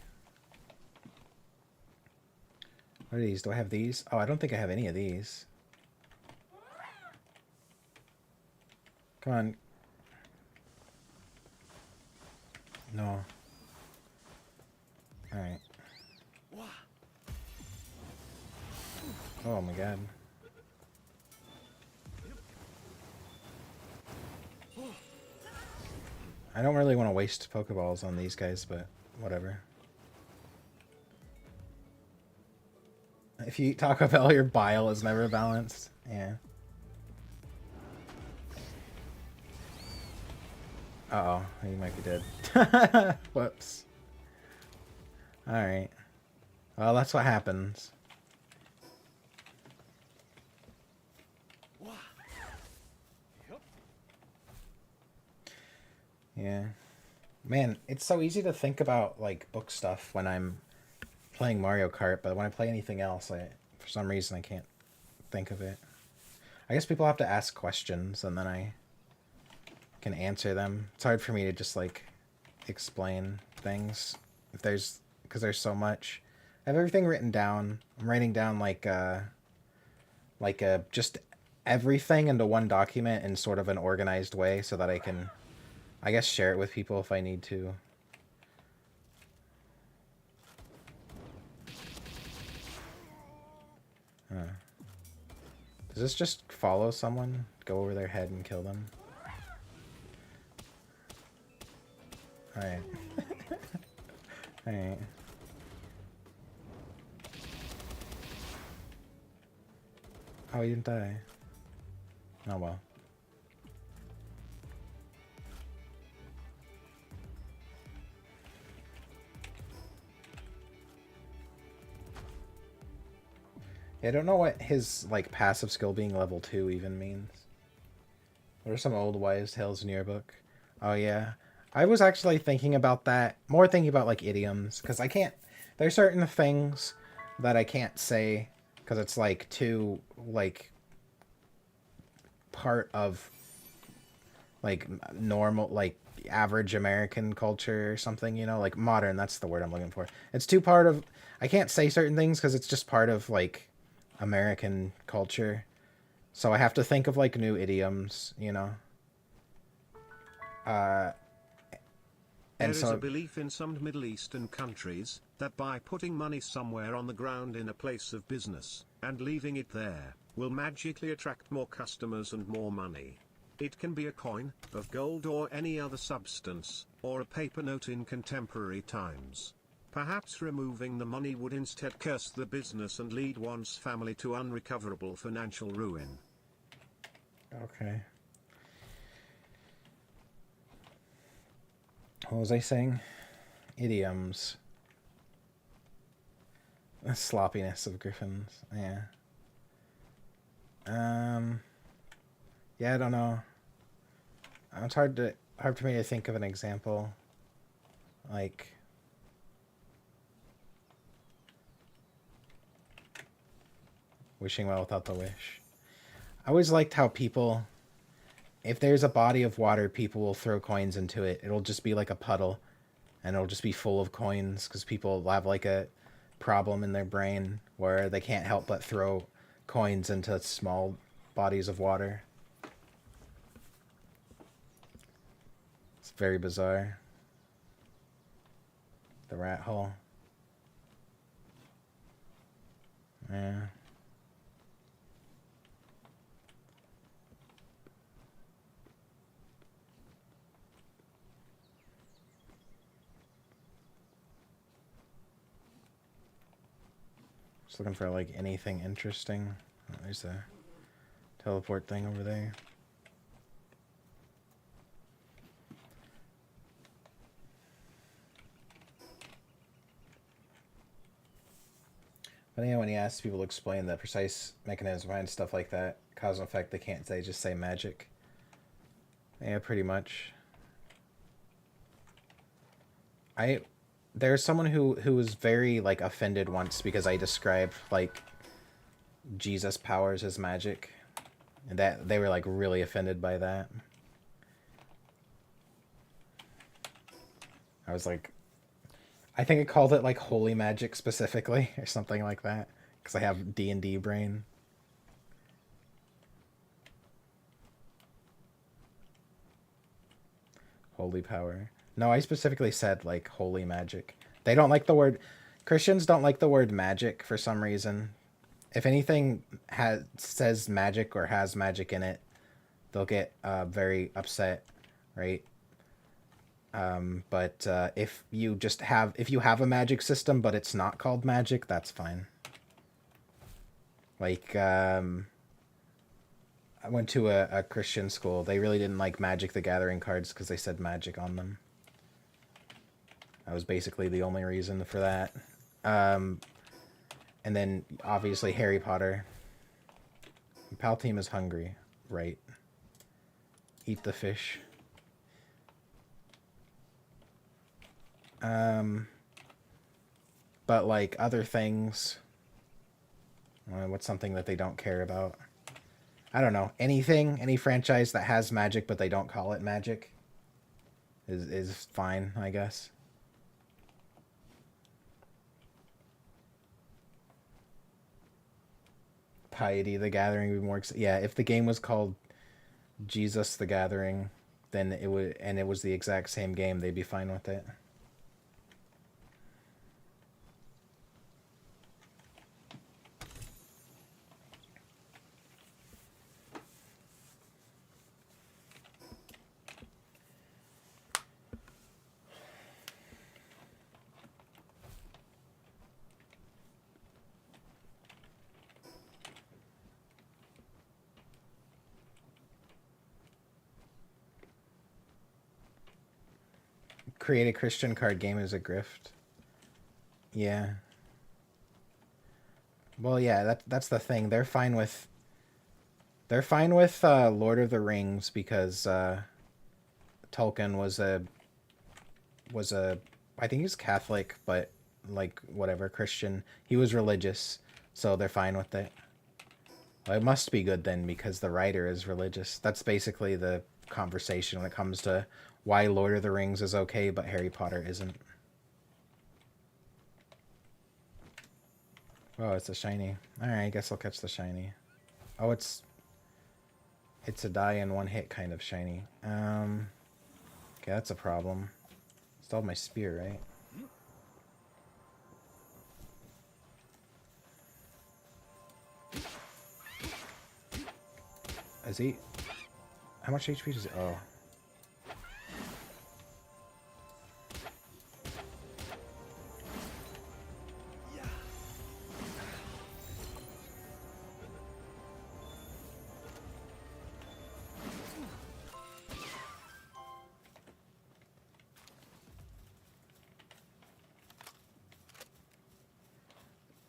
What are these? Do I have these? Oh, I don't think I have any of these. Come on. No. Alright. Oh my god. I don't really want to waste Pokeballs on these guys, but whatever. If you eat Taco Bell, your bile is never balanced. Yeah. Uh-oh, you might be dead. Whoops. Alright. Well, that's what happens. Yeah. Man, it's so easy to think about, like, book stuff when I'm playing Mario Kart, but when I play anything else, for some reason I can't think of it. I guess people have to ask questions, and then I can answer them. It's hard for me to just, like, explain things if there's... because there's so much. I have everything written down. I'm writing down, just everything into one document in sort of an organized way so that I can... I guess share it with people if I need to. Does this just follow someone? Go over their head and kill them? Alright. Alright. Oh, he didn't die. Oh well. I don't know what his, like, passive skill being level 2 even means. What are some old wives' tales in your book? Oh, yeah. I was actually thinking about that. More thinking about, like, idioms. Because I can't... There's certain things that I can't say. Because it's, like, too, like... part of, like, normal, like, average American culture or something, you know? Like, modern, that's the word I'm looking for. It's too part of... I can't say certain things because it's just part of, like... American culture, so I have to think of like new idioms, you know. And there is a belief in some Middle Eastern countries that by putting money somewhere on the ground in a place of business and leaving it there will magically attract more customers and more money. It can be a coin of gold or any other substance, or a paper note in contemporary times. Perhaps removing the money would instead curse the business and lead one's family to unrecoverable financial ruin. Okay. What was I saying? Idioms. The sloppiness of griffins. Yeah. Yeah, I don't know. It's hard for me to think of an example. Like... Wishing well without the wish. I always liked how people, if there's a body of water, people will throw coins into it. It'll just be like a puddle, and it'll just be full of coins, because people have like a problem in their brain where they can't help but throw coins into small bodies of water. It's very bizarre. The rat hole. Yeah. Just looking for like anything interesting. Oh, there's a teleport thing over there. But yeah, when he asks people to explain the precise mechanism behind stuff like that, cause and effect, they can't say, just say magic. Yeah, pretty much. There's someone who was very, like, offended once because I described, like, Jesus' powers as magic. And that they were, like, really offended by that. I was like... I think I called it, like, holy magic specifically, or something like that. Because I have D&D brain. Holy power. No, I specifically said like holy magic. They don't like the word. Christians don't like the word magic for some reason. If anything says magic or has magic in it, they'll get very upset, right? But if you have a magic system but it's not called magic, that's fine. Like I went to a Christian school. They really didn't like Magic the Gathering cards because they said magic on them. That was basically the only reason for that. And then obviously Harry Potter. Pal Team is hungry, right? Eat the fish. But like other things, what's something that they don't care about? I don't know. Any franchise that has magic but they don't call it magic is fine, I guess. Piety the Gathering would be more. Yeah, if the game was called Jesus the Gathering, then it would, and it was the exact same game, they'd be fine with it. Create a Christian card game is a grift. Yeah. Well, yeah, that's the thing. They're fine with Lord of the Rings because Tolkien was a I think he was Catholic, but like whatever, Christian. He was religious, so they're fine with it. Well, it must be good then because the writer is religious. That's basically the conversation when it comes to why Lord of the Rings is okay but Harry Potter isn't. Oh, it's a shiny. Alright, I guess I'll catch the shiny. Oh, it's a die in one hit kind of shiny. Okay, that's a problem. Still have my spear, right? Is he... How much HP does he... Oh.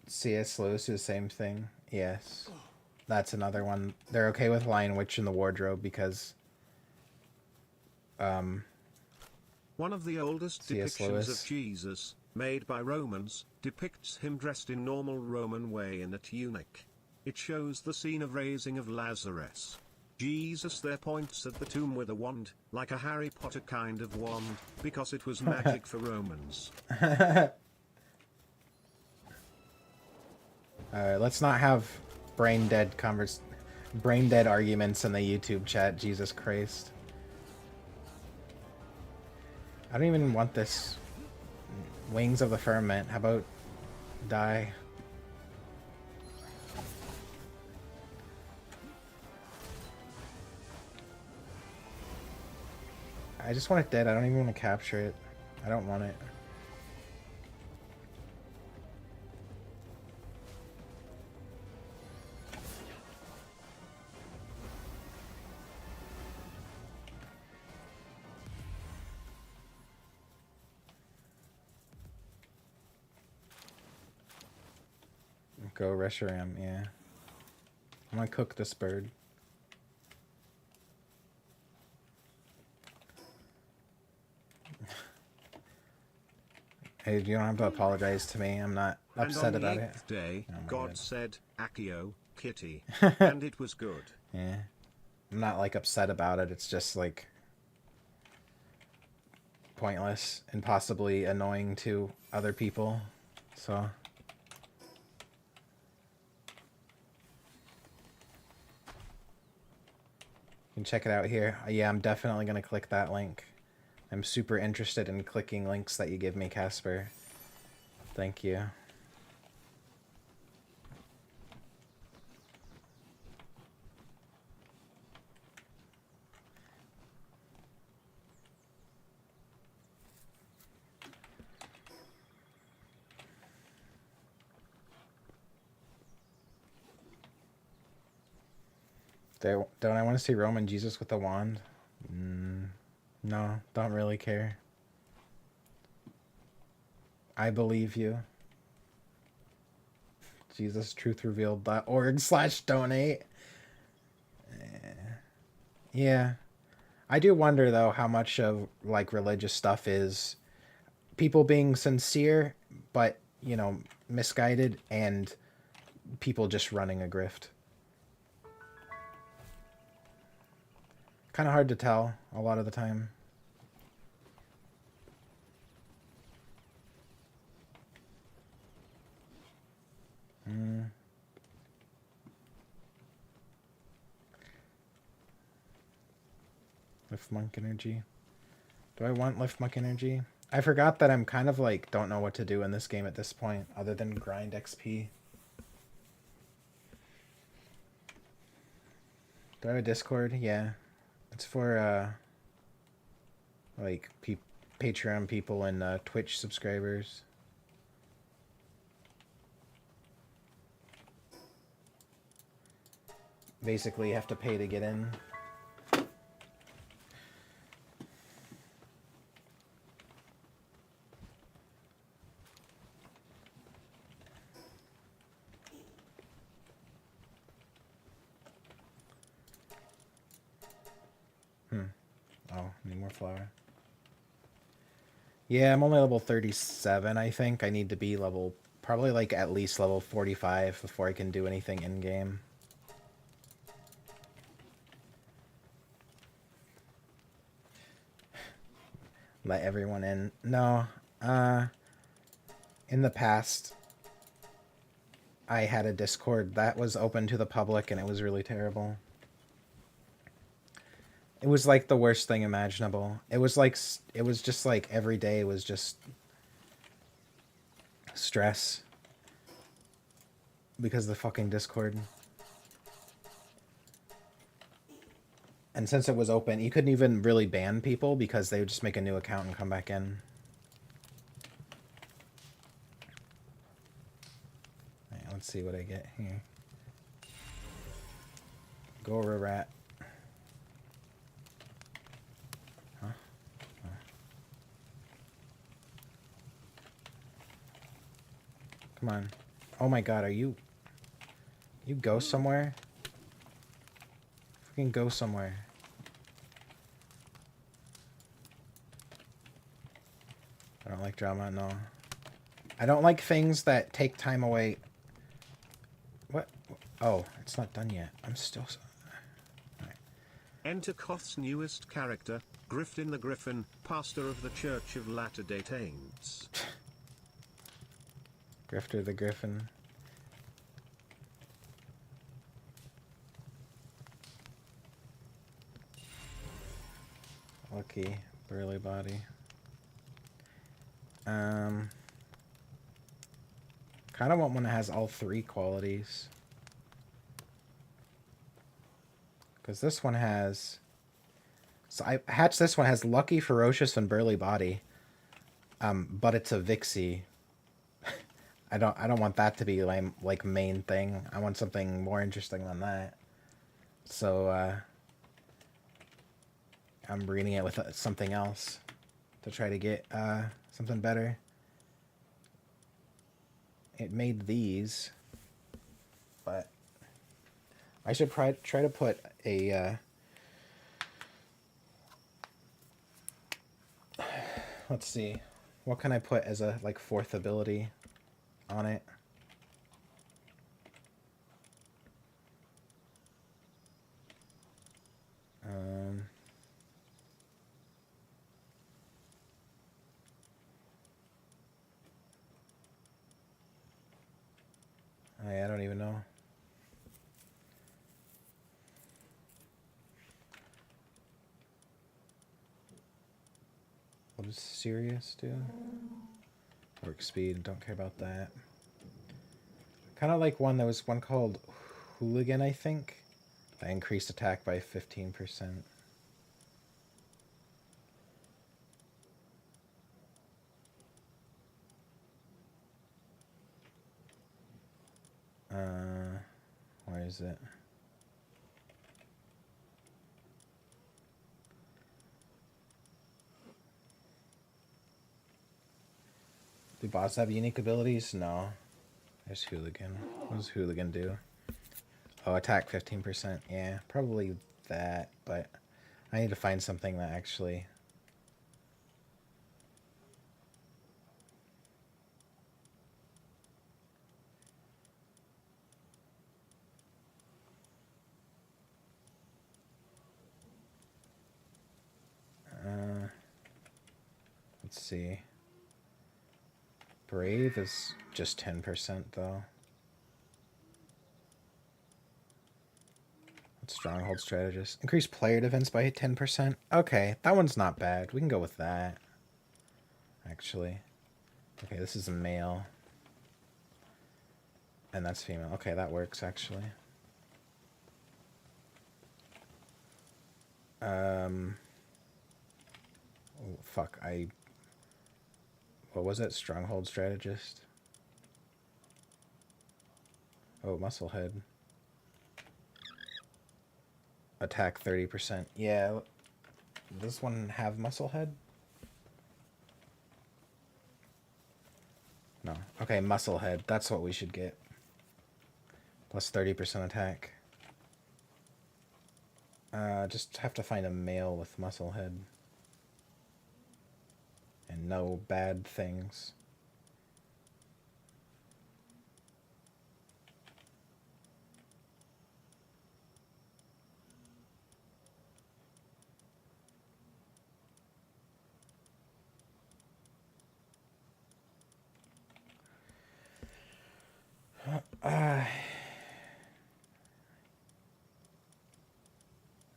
C.S. Lewis do the same thing. Yes. That's another one. They're okay with Lion Witch in the wardrobe because one of the oldest C.S. depictions Lewis. of Jesus, made by Romans, depicts him dressed in normal Roman way in a tunic. It shows the scene of raising of Lazarus. Jesus there points at the tomb with a wand, like a Harry Potter kind of wand, because it was magic for Romans. Let's not have brain dead arguments in the YouTube chat. Jesus Christ. I don't even want this Wings of the Firmament. How about die? I just want it dead. I don't even want to capture it. I don't want it. Go Reshiram, yeah. I'm gonna cook this bird. Hey, you don't have to apologize to me. I'm not upset about it. And on the 8th day, God God said, Accio, kitty. And it was good. Yeah. I'm not like upset about it. It's just like pointless and possibly annoying to other people. So you can check it out here. Yeah, I'm definitely going to click that link. I'm super interested in clicking links that you give me, Casper. Thank you. Don't I want to see Roman Jesus with a wand? No, don't really care. I believe you. JesusTruthRevealed.org/donate. Yeah. I do wonder, though, how much of, like, religious stuff is people being sincere, but, you know, misguided, and people just running a grift. Kind of hard to tell a lot of the time. Lift monk energy. Do I want lift monk energy? I forgot that I'm kind of like don't know what to do in this game at this point other than grind XP. Do I have a Discord? Yeah. It's for like Patreon people and Twitch subscribers. Basically, you have to pay to get in. Oh, need more flour. Yeah, I'm only level 37, I think. I need to be level, probably like at least level 45 before I can do anything in-game. Let everyone in. No. In the past, I had a Discord that was open to the public and it was really terrible. It was like the worst thing imaginable. It was just like every day was just stress because of the fucking Discord. And since it was open, you couldn't even really ban people because they would just make a new account and come back in. All right, let's see what I get here. Gora rat. Huh? Oh. Come on. Oh my god, are you... You go somewhere? Fucking go somewhere. I don't like drama, no. I don't like things that take time away. What? Oh, it's not done yet. I'm still... Right. Enter Koth's newest character, Griffin the Griffin, pastor of the Church of Latter-day Saints. Grifter the Griffin. Lucky burly body. Kind of want one that has all three qualities. Because this one has... So I hatched this one has lucky, ferocious, and burly body. But it's a Vixie. I don't want that to be like main thing. I want something more interesting than that. So I'm breeding it with something else to try to get something better. It made these, but I should try to put a let's see, what can I put as a like fourth ability on it? I don't even know. What does Sirius do? Work speed, don't care about that. Kind of like one, there was one called Hooligan, I think. I increased attack by 15%. Where is it? Do bosses have unique abilities? No. There's Hooligan. What does Hooligan do? Oh, attack 15%. Yeah, probably that, but I need to find something that actually... let's see. Brave is just 10% though. Stronghold strategist. Increase player defense by 10%. Okay, that one's not bad. We can go with that. Actually. Okay, this is a male. And that's female. Okay, that works actually. Oh, fuck. What was it? Stronghold strategist? Oh, musclehead. Attack 30%. Yeah. Does this one have musclehead? No. Okay, musclehead. That's what we should get. Plus 30% attack. Just have to find a male with musclehead. And no bad things.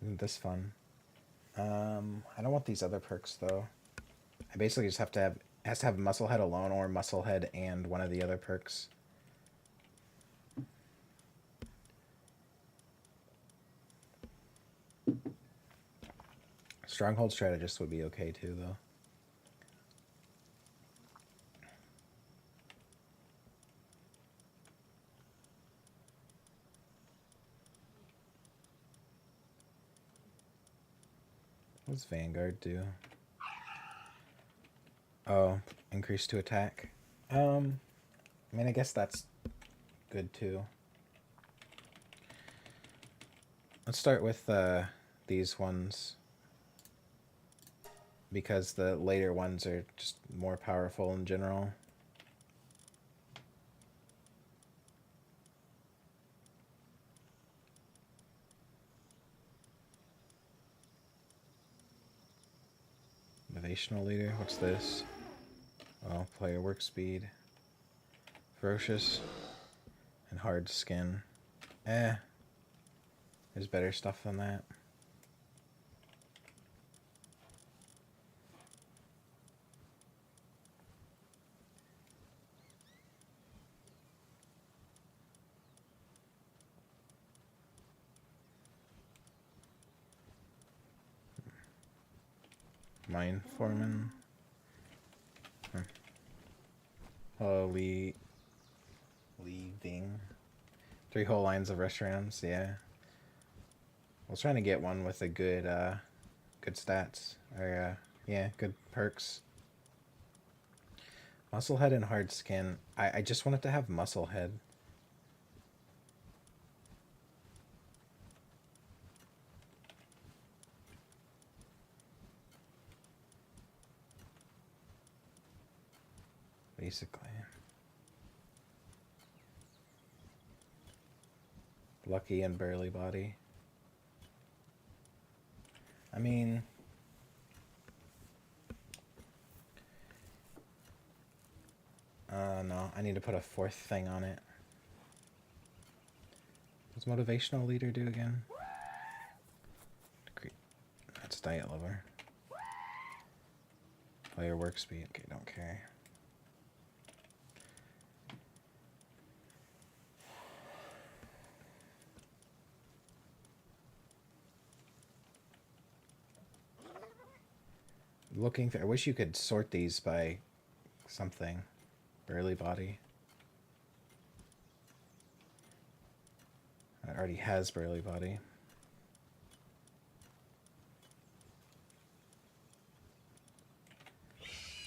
Isn't this fun? I don't want these other perks though. I basically just have to have has to have musclehead alone or musclehead and one of the other perks. Stronghold strategist would be okay too though. What does Vanguard do? Oh, increase to attack. I mean, I guess that's good too. Let's start with these ones. Because the later ones are just more powerful in general. Motivational leader, what's this? Oh, player work speed. Ferocious. And hard skin. There's better stuff than that. Mine foreman. Oh, leaving. 3 whole lines of restaurants, yeah. I was trying to get one with a good, good stats. Or, yeah, good perks. Musclehead and hard skin. I just wanted to have musclehead. Basically. Lucky and burly body. I mean... no, I need to put a 4th thing on it. What's motivational leader do again? That's diet lover. Player work speed. Okay, don't care. Looking I wish you could sort these by something. Burly body. It already has burly body.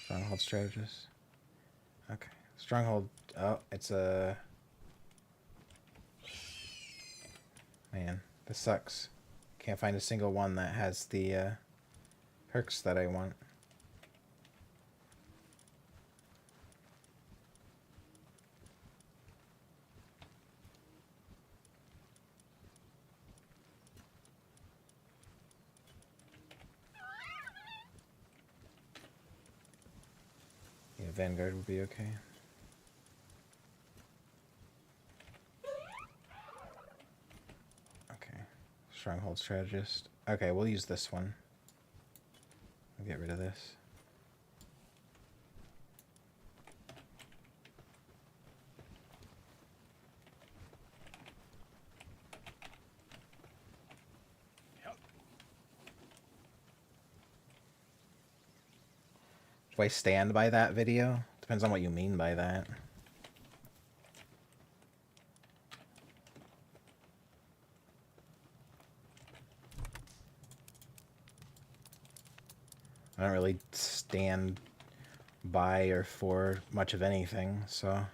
Stronghold strategist. Okay. Stronghold. Oh, it's a. Man, this sucks. Can't find a single one that has the perks that I want. Yeah, Vanguard would be okay. Okay. Stronghold strategist. Okay, we'll use this one. I'll get rid of this. Do I stand by that video? Depends on what you mean by that. I don't really stand by or for much of anything, so...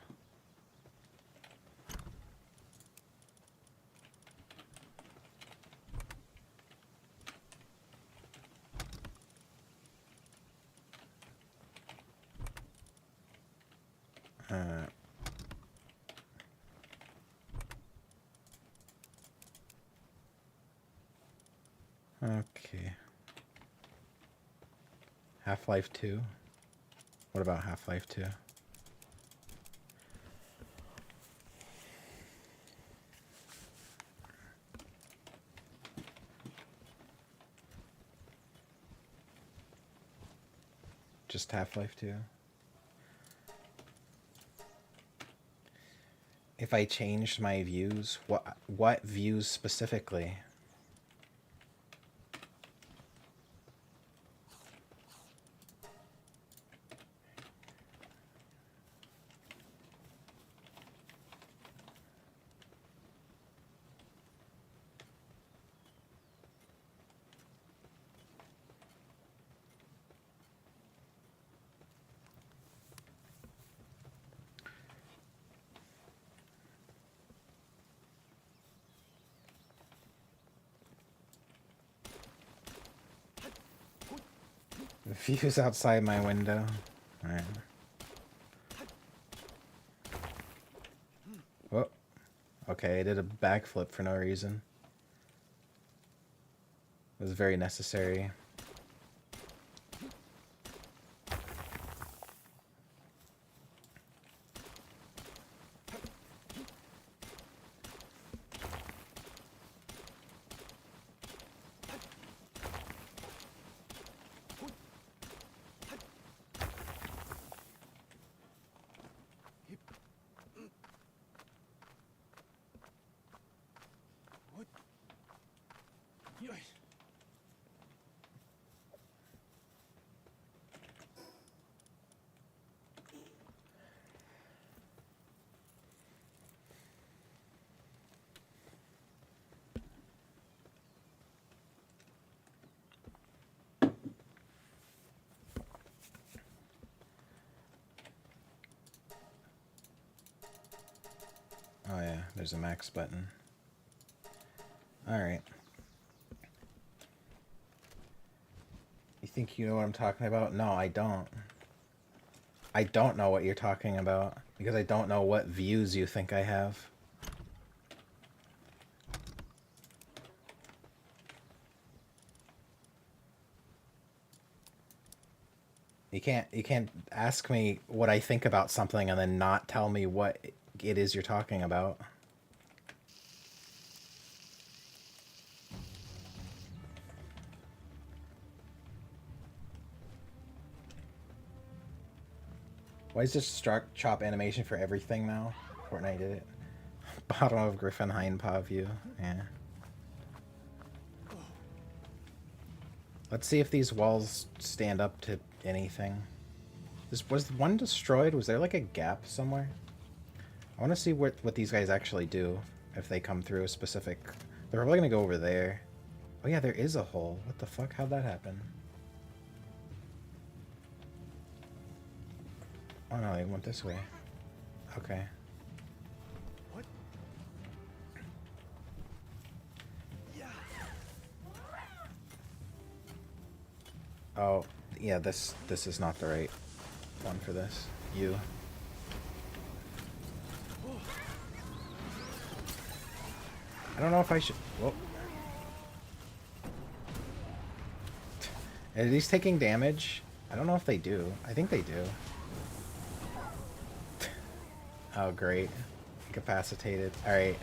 Okay. Half-Life 2? What about Half-Life 2? Just Half-Life 2? If I changed my views, what views specifically? The views outside my window. Alright. Oh. Okay, I did a backflip for no reason. It was very necessary. Oh yeah, there's a max button. Alright. You think you know what I'm talking about? No, I don't. I don't know what you're talking about, because I don't know what views you think I have. You can't ask me what I think about something and then not tell me what it is you're talking about. Why is this struck chop animation for everything now? Fortnite did it. Bottom of Griffin hindpaw view. Yeah. Let's see if these walls stand up to anything. Was one destroyed? Was there like a gap somewhere? I want to see what these guys actually do if they come through a specific... They're probably going to go over there. Oh yeah, there is a hole. What the fuck? How'd that happen? Oh no, they went this way. Okay. What? Oh, yeah, this is not the right one for this. You. I don't know if I should... Whoa. Are these taking damage? I don't know if they do. I think they do. Oh, great. Incapacitated. Alright.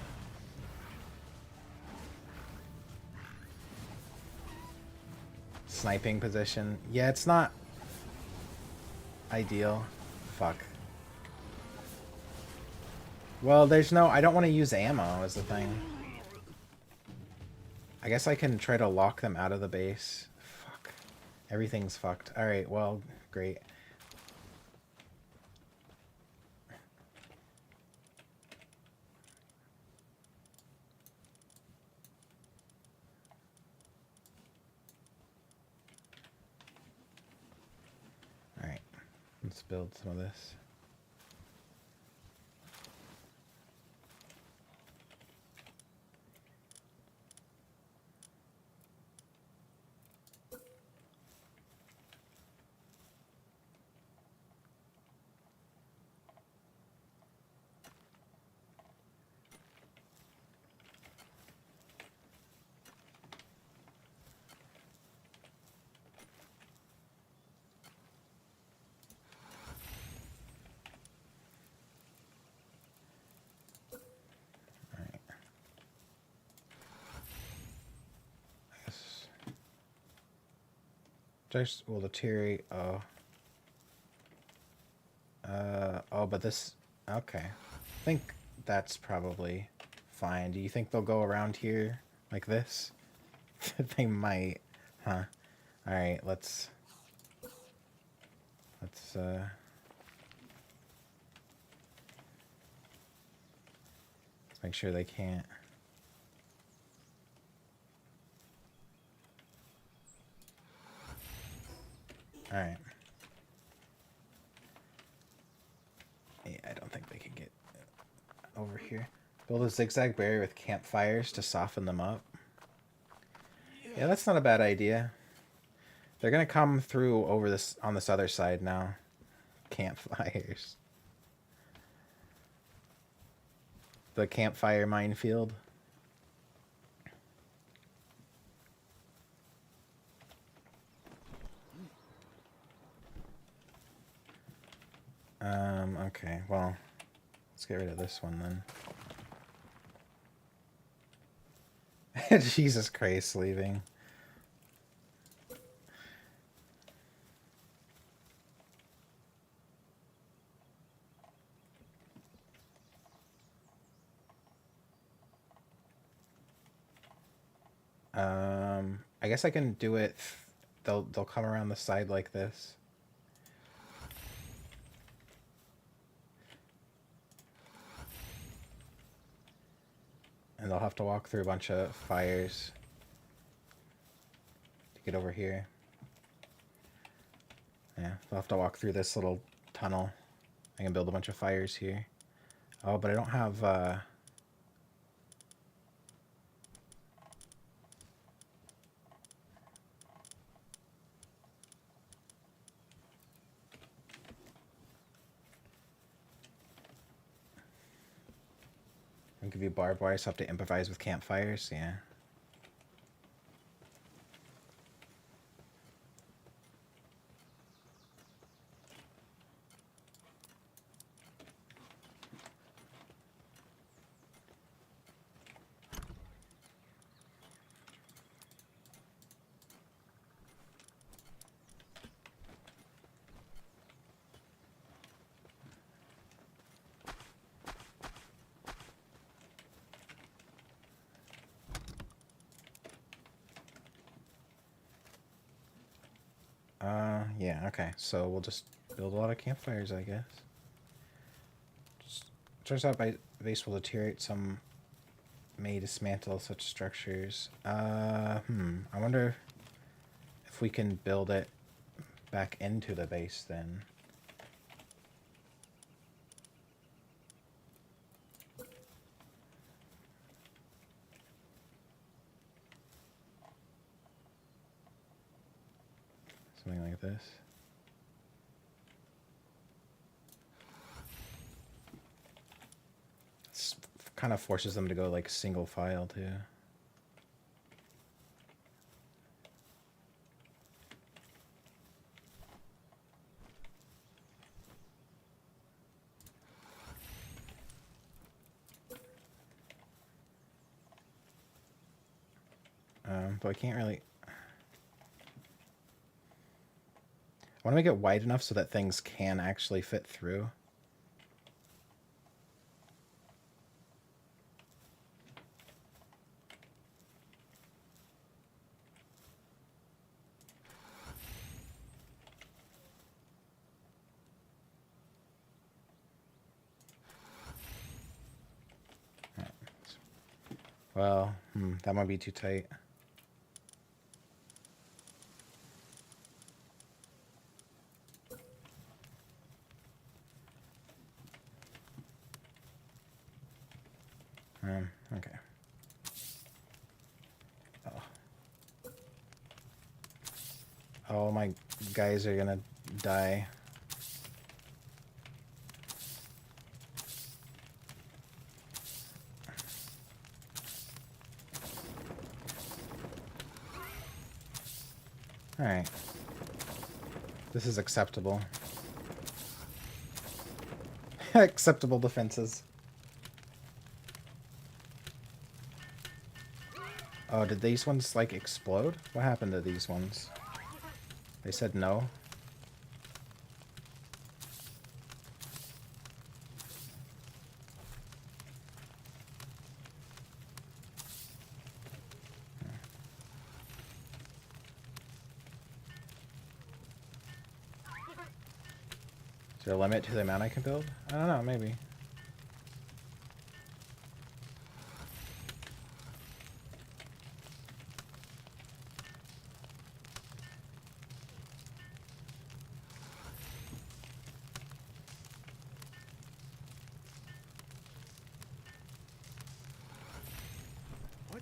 Sniping position. Yeah, it's not ideal. Fuck. Well, there's no... I don't want to use ammo is the thing. I guess I can try to lock them out of the base. Fuck. Everything's fucked. Alright, well, great. Alright. Let's build some of this. Just, well, the Terry, oh. Oh, but this, okay. I think that's probably fine. Do you think they'll go around here like this? They might, huh? Alright, let's make sure they can't. Alright. Yeah, I don't think they can get over here. Build a zigzag barrier with campfires to soften them up. Yeah, that's not a bad idea. They're gonna come through over this on this other side now. Campfires. The campfire minefield. Okay, well, let's get rid of this one then. Jesus Christ, leaving. I guess I can do it. They'll come around the side like this. And they'll have to walk through a bunch of fires to get over here. Yeah, they'll have to walk through this little tunnel. I can build a bunch of fires here. Oh, but I don't have, I'll give you barbed wire, so I have to improvise with campfires, yeah. Yeah, okay. So we'll just build a lot of campfires, I guess. Turns out base will deteriorate, some may dismantle such structures. I wonder if we can build it back into the base then. Something like this. This kind of forces them to go like single file too. But I can't really... I want to make it wide enough so that things can actually fit through. Well, that might be too tight. Okay. Oh, my guys are gonna die. Alright. This is acceptable. Acceptable defenses. Oh, did these ones, like, explode? What happened to these ones? They said no? Is there a limit to the amount I can build? I don't know, maybe. What?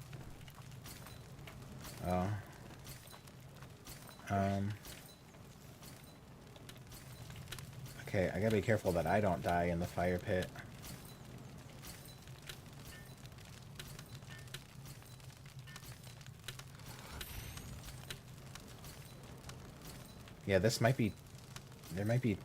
Oh. Okay, I gotta be careful that I don't die in the fire pit. Yeah, this might be... There might be...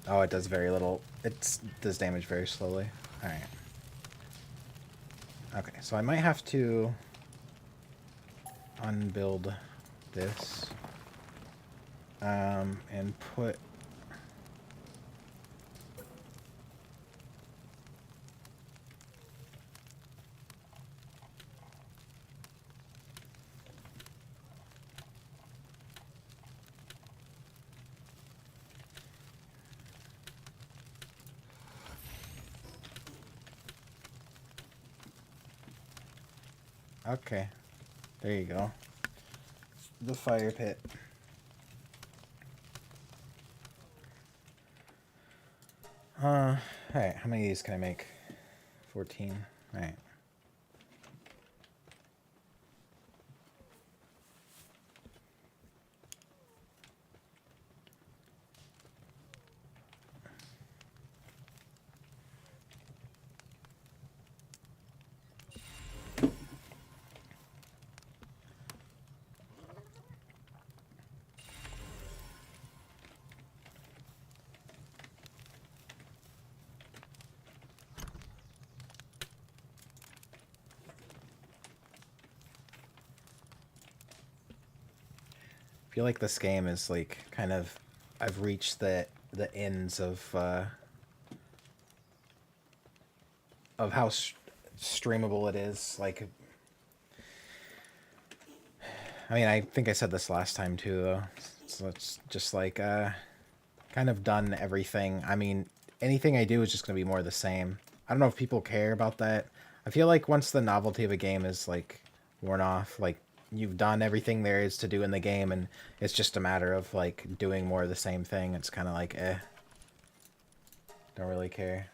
Oh, it does very little. It does damage very slowly. Alright. Okay, so I might have to unbuild this. And put... Okay. There you go. The fire pit. Alright, how many of these can I make? 14. Alright. feel like this game is like kind of, I've reached the ends of how streamable it is. Like, I mean, I think I said this last time too, though. So it's just like kind of done everything. I mean, anything I do is just gonna be more the same. I don't know if people care about that. I feel like once the novelty of a game is like worn off, like you've done everything there is to do in the game, and it's just a matter of like doing more of the same thing. It's kind of like, don't really care.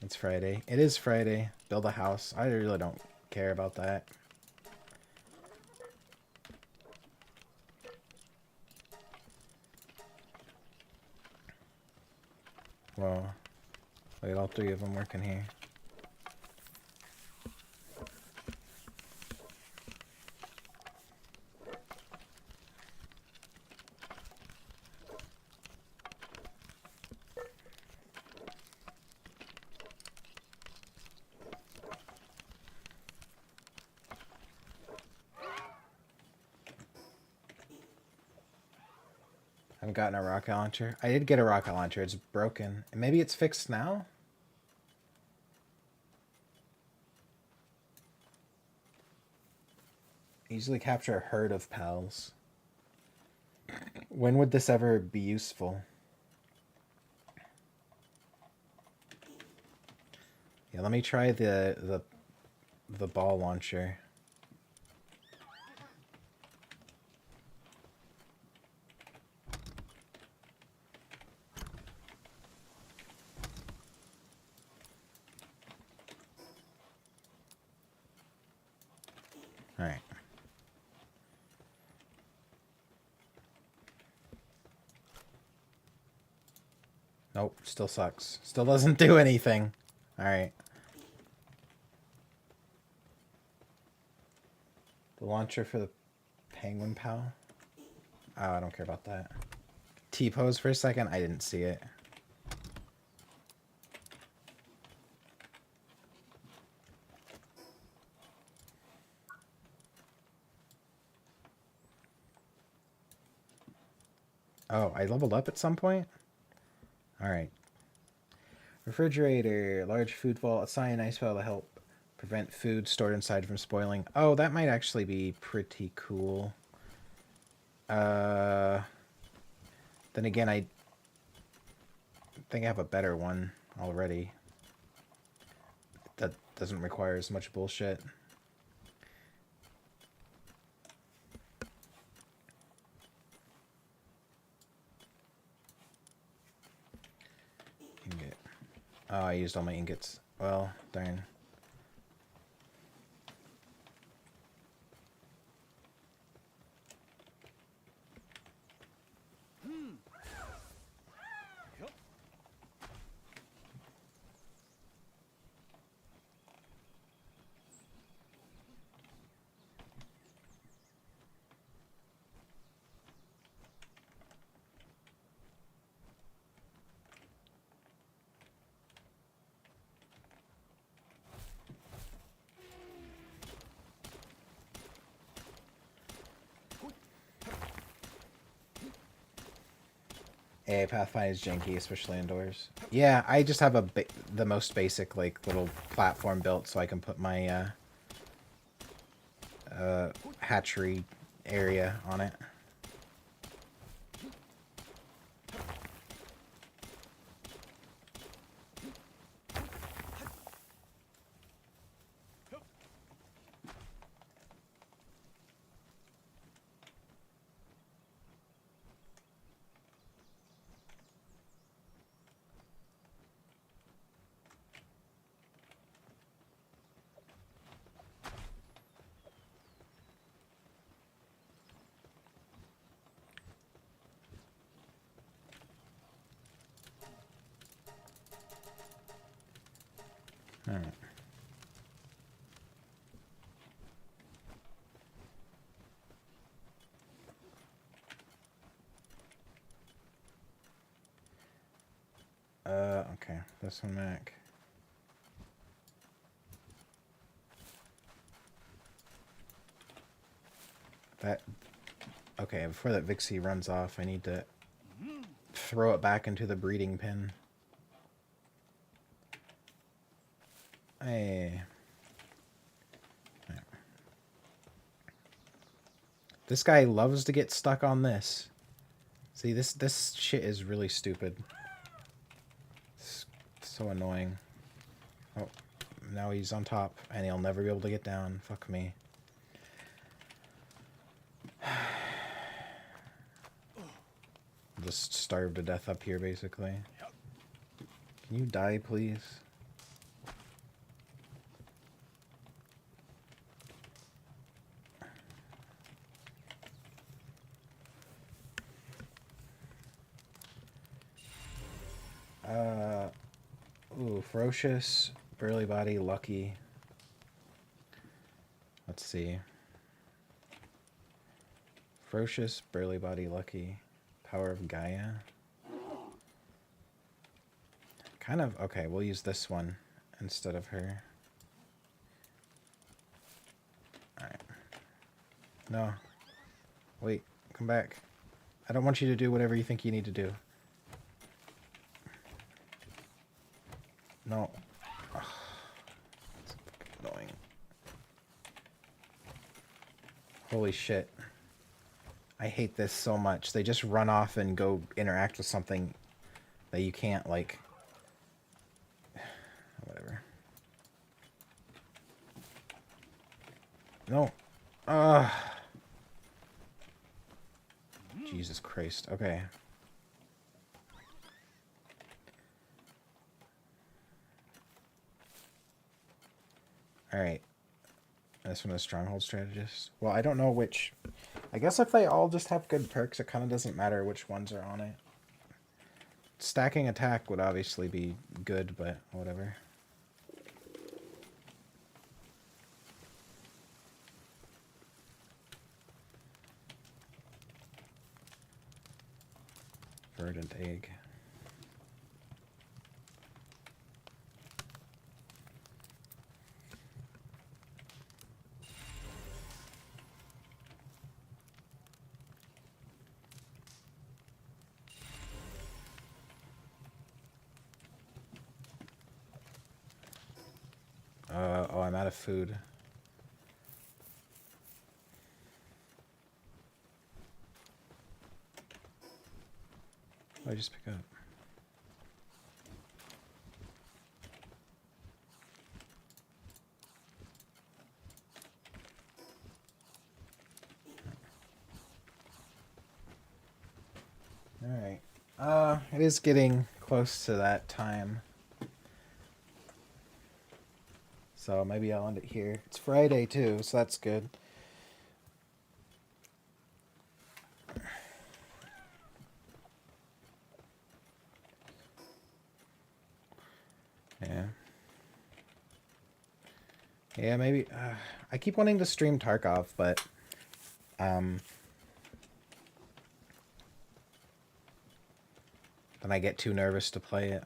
It's Friday. It is Friday. Build a house. I really don't care about that. Well, look at all three of them working here. I haven't gotten a rocket launcher. I did get a rocket launcher. It's broken. Maybe it's fixed now? Easily capture a herd of pals. When would this ever be useful? Yeah, let me try the ball launcher. All right. Nope, still sucks. Still doesn't do anything. All right. The launcher for the penguin pal? Oh, I don't care about that. T-pose for a second? I didn't see it. Oh, I leveled up at some point? Alright. Refrigerator, large food vault, assign an ice pail to help prevent food stored inside from spoiling. Oh, that might actually be pretty cool. Then again, I think I have a better one already. That doesn't require as much bullshit. Ingot. Oh, I used all my ingots. Well, darn. Yeah, Pathfinder is janky, especially indoors. Yeah, I just have the most basic like little platform built so I can put my hatchery area on it. Alright. Okay. This one back. That... Okay, before that Vixie runs off, I need to throw it back into the breeding pen. Hey. This guy loves to get stuck on this. See, this shit is really stupid. It's so annoying. Oh, now he's on top, and he'll never be able to get down. Fuck me. Just starve to death up here, basically. Can you die, please? Ooh, ferocious, burly body, lucky. Let's see. Ferocious, burly body, lucky. Power of Gaia. Kind of, okay, we'll use this one instead of her. Alright. No. Wait, come back. I don't want you to do whatever you think you need to do. No. Ugh. It's annoying. Holy shit. I hate this so much. They just run off and go interact with something that you can't, like... Whatever. No. Ugh. Jesus Christ. Okay. Alright. This one is Stronghold Strategist. Well, I don't know which... I guess if they all just have good perks, it kind of doesn't matter which ones are on it. Stacking attack would obviously be good, but whatever. Verdant egg. Oh, I'm out of food. What did I just pick up? Alright. It is getting close to that time. So maybe I'll end it here. It's Friday too, so that's good. Yeah. Yeah, maybe... I keep wanting to stream Tarkov, but... then I get too nervous to play it.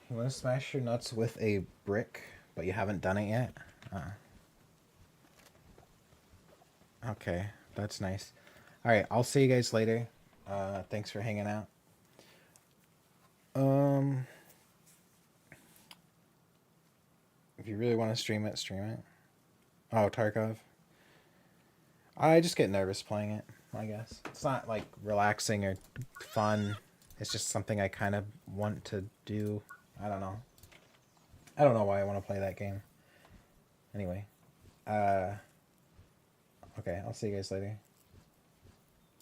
You want to smash your nuts with a brick, but you haven't done it yet? Okay, that's nice. Alright, I'll see you guys later. Thanks for hanging out. If you really want to stream it, stream it. Oh, Tarkov. I just get nervous playing it, I guess. It's not, like, relaxing or fun. It's just something I kind of want to do. I don't know. I don't know why I want to play that game. Anyway. Okay, I'll see you guys later.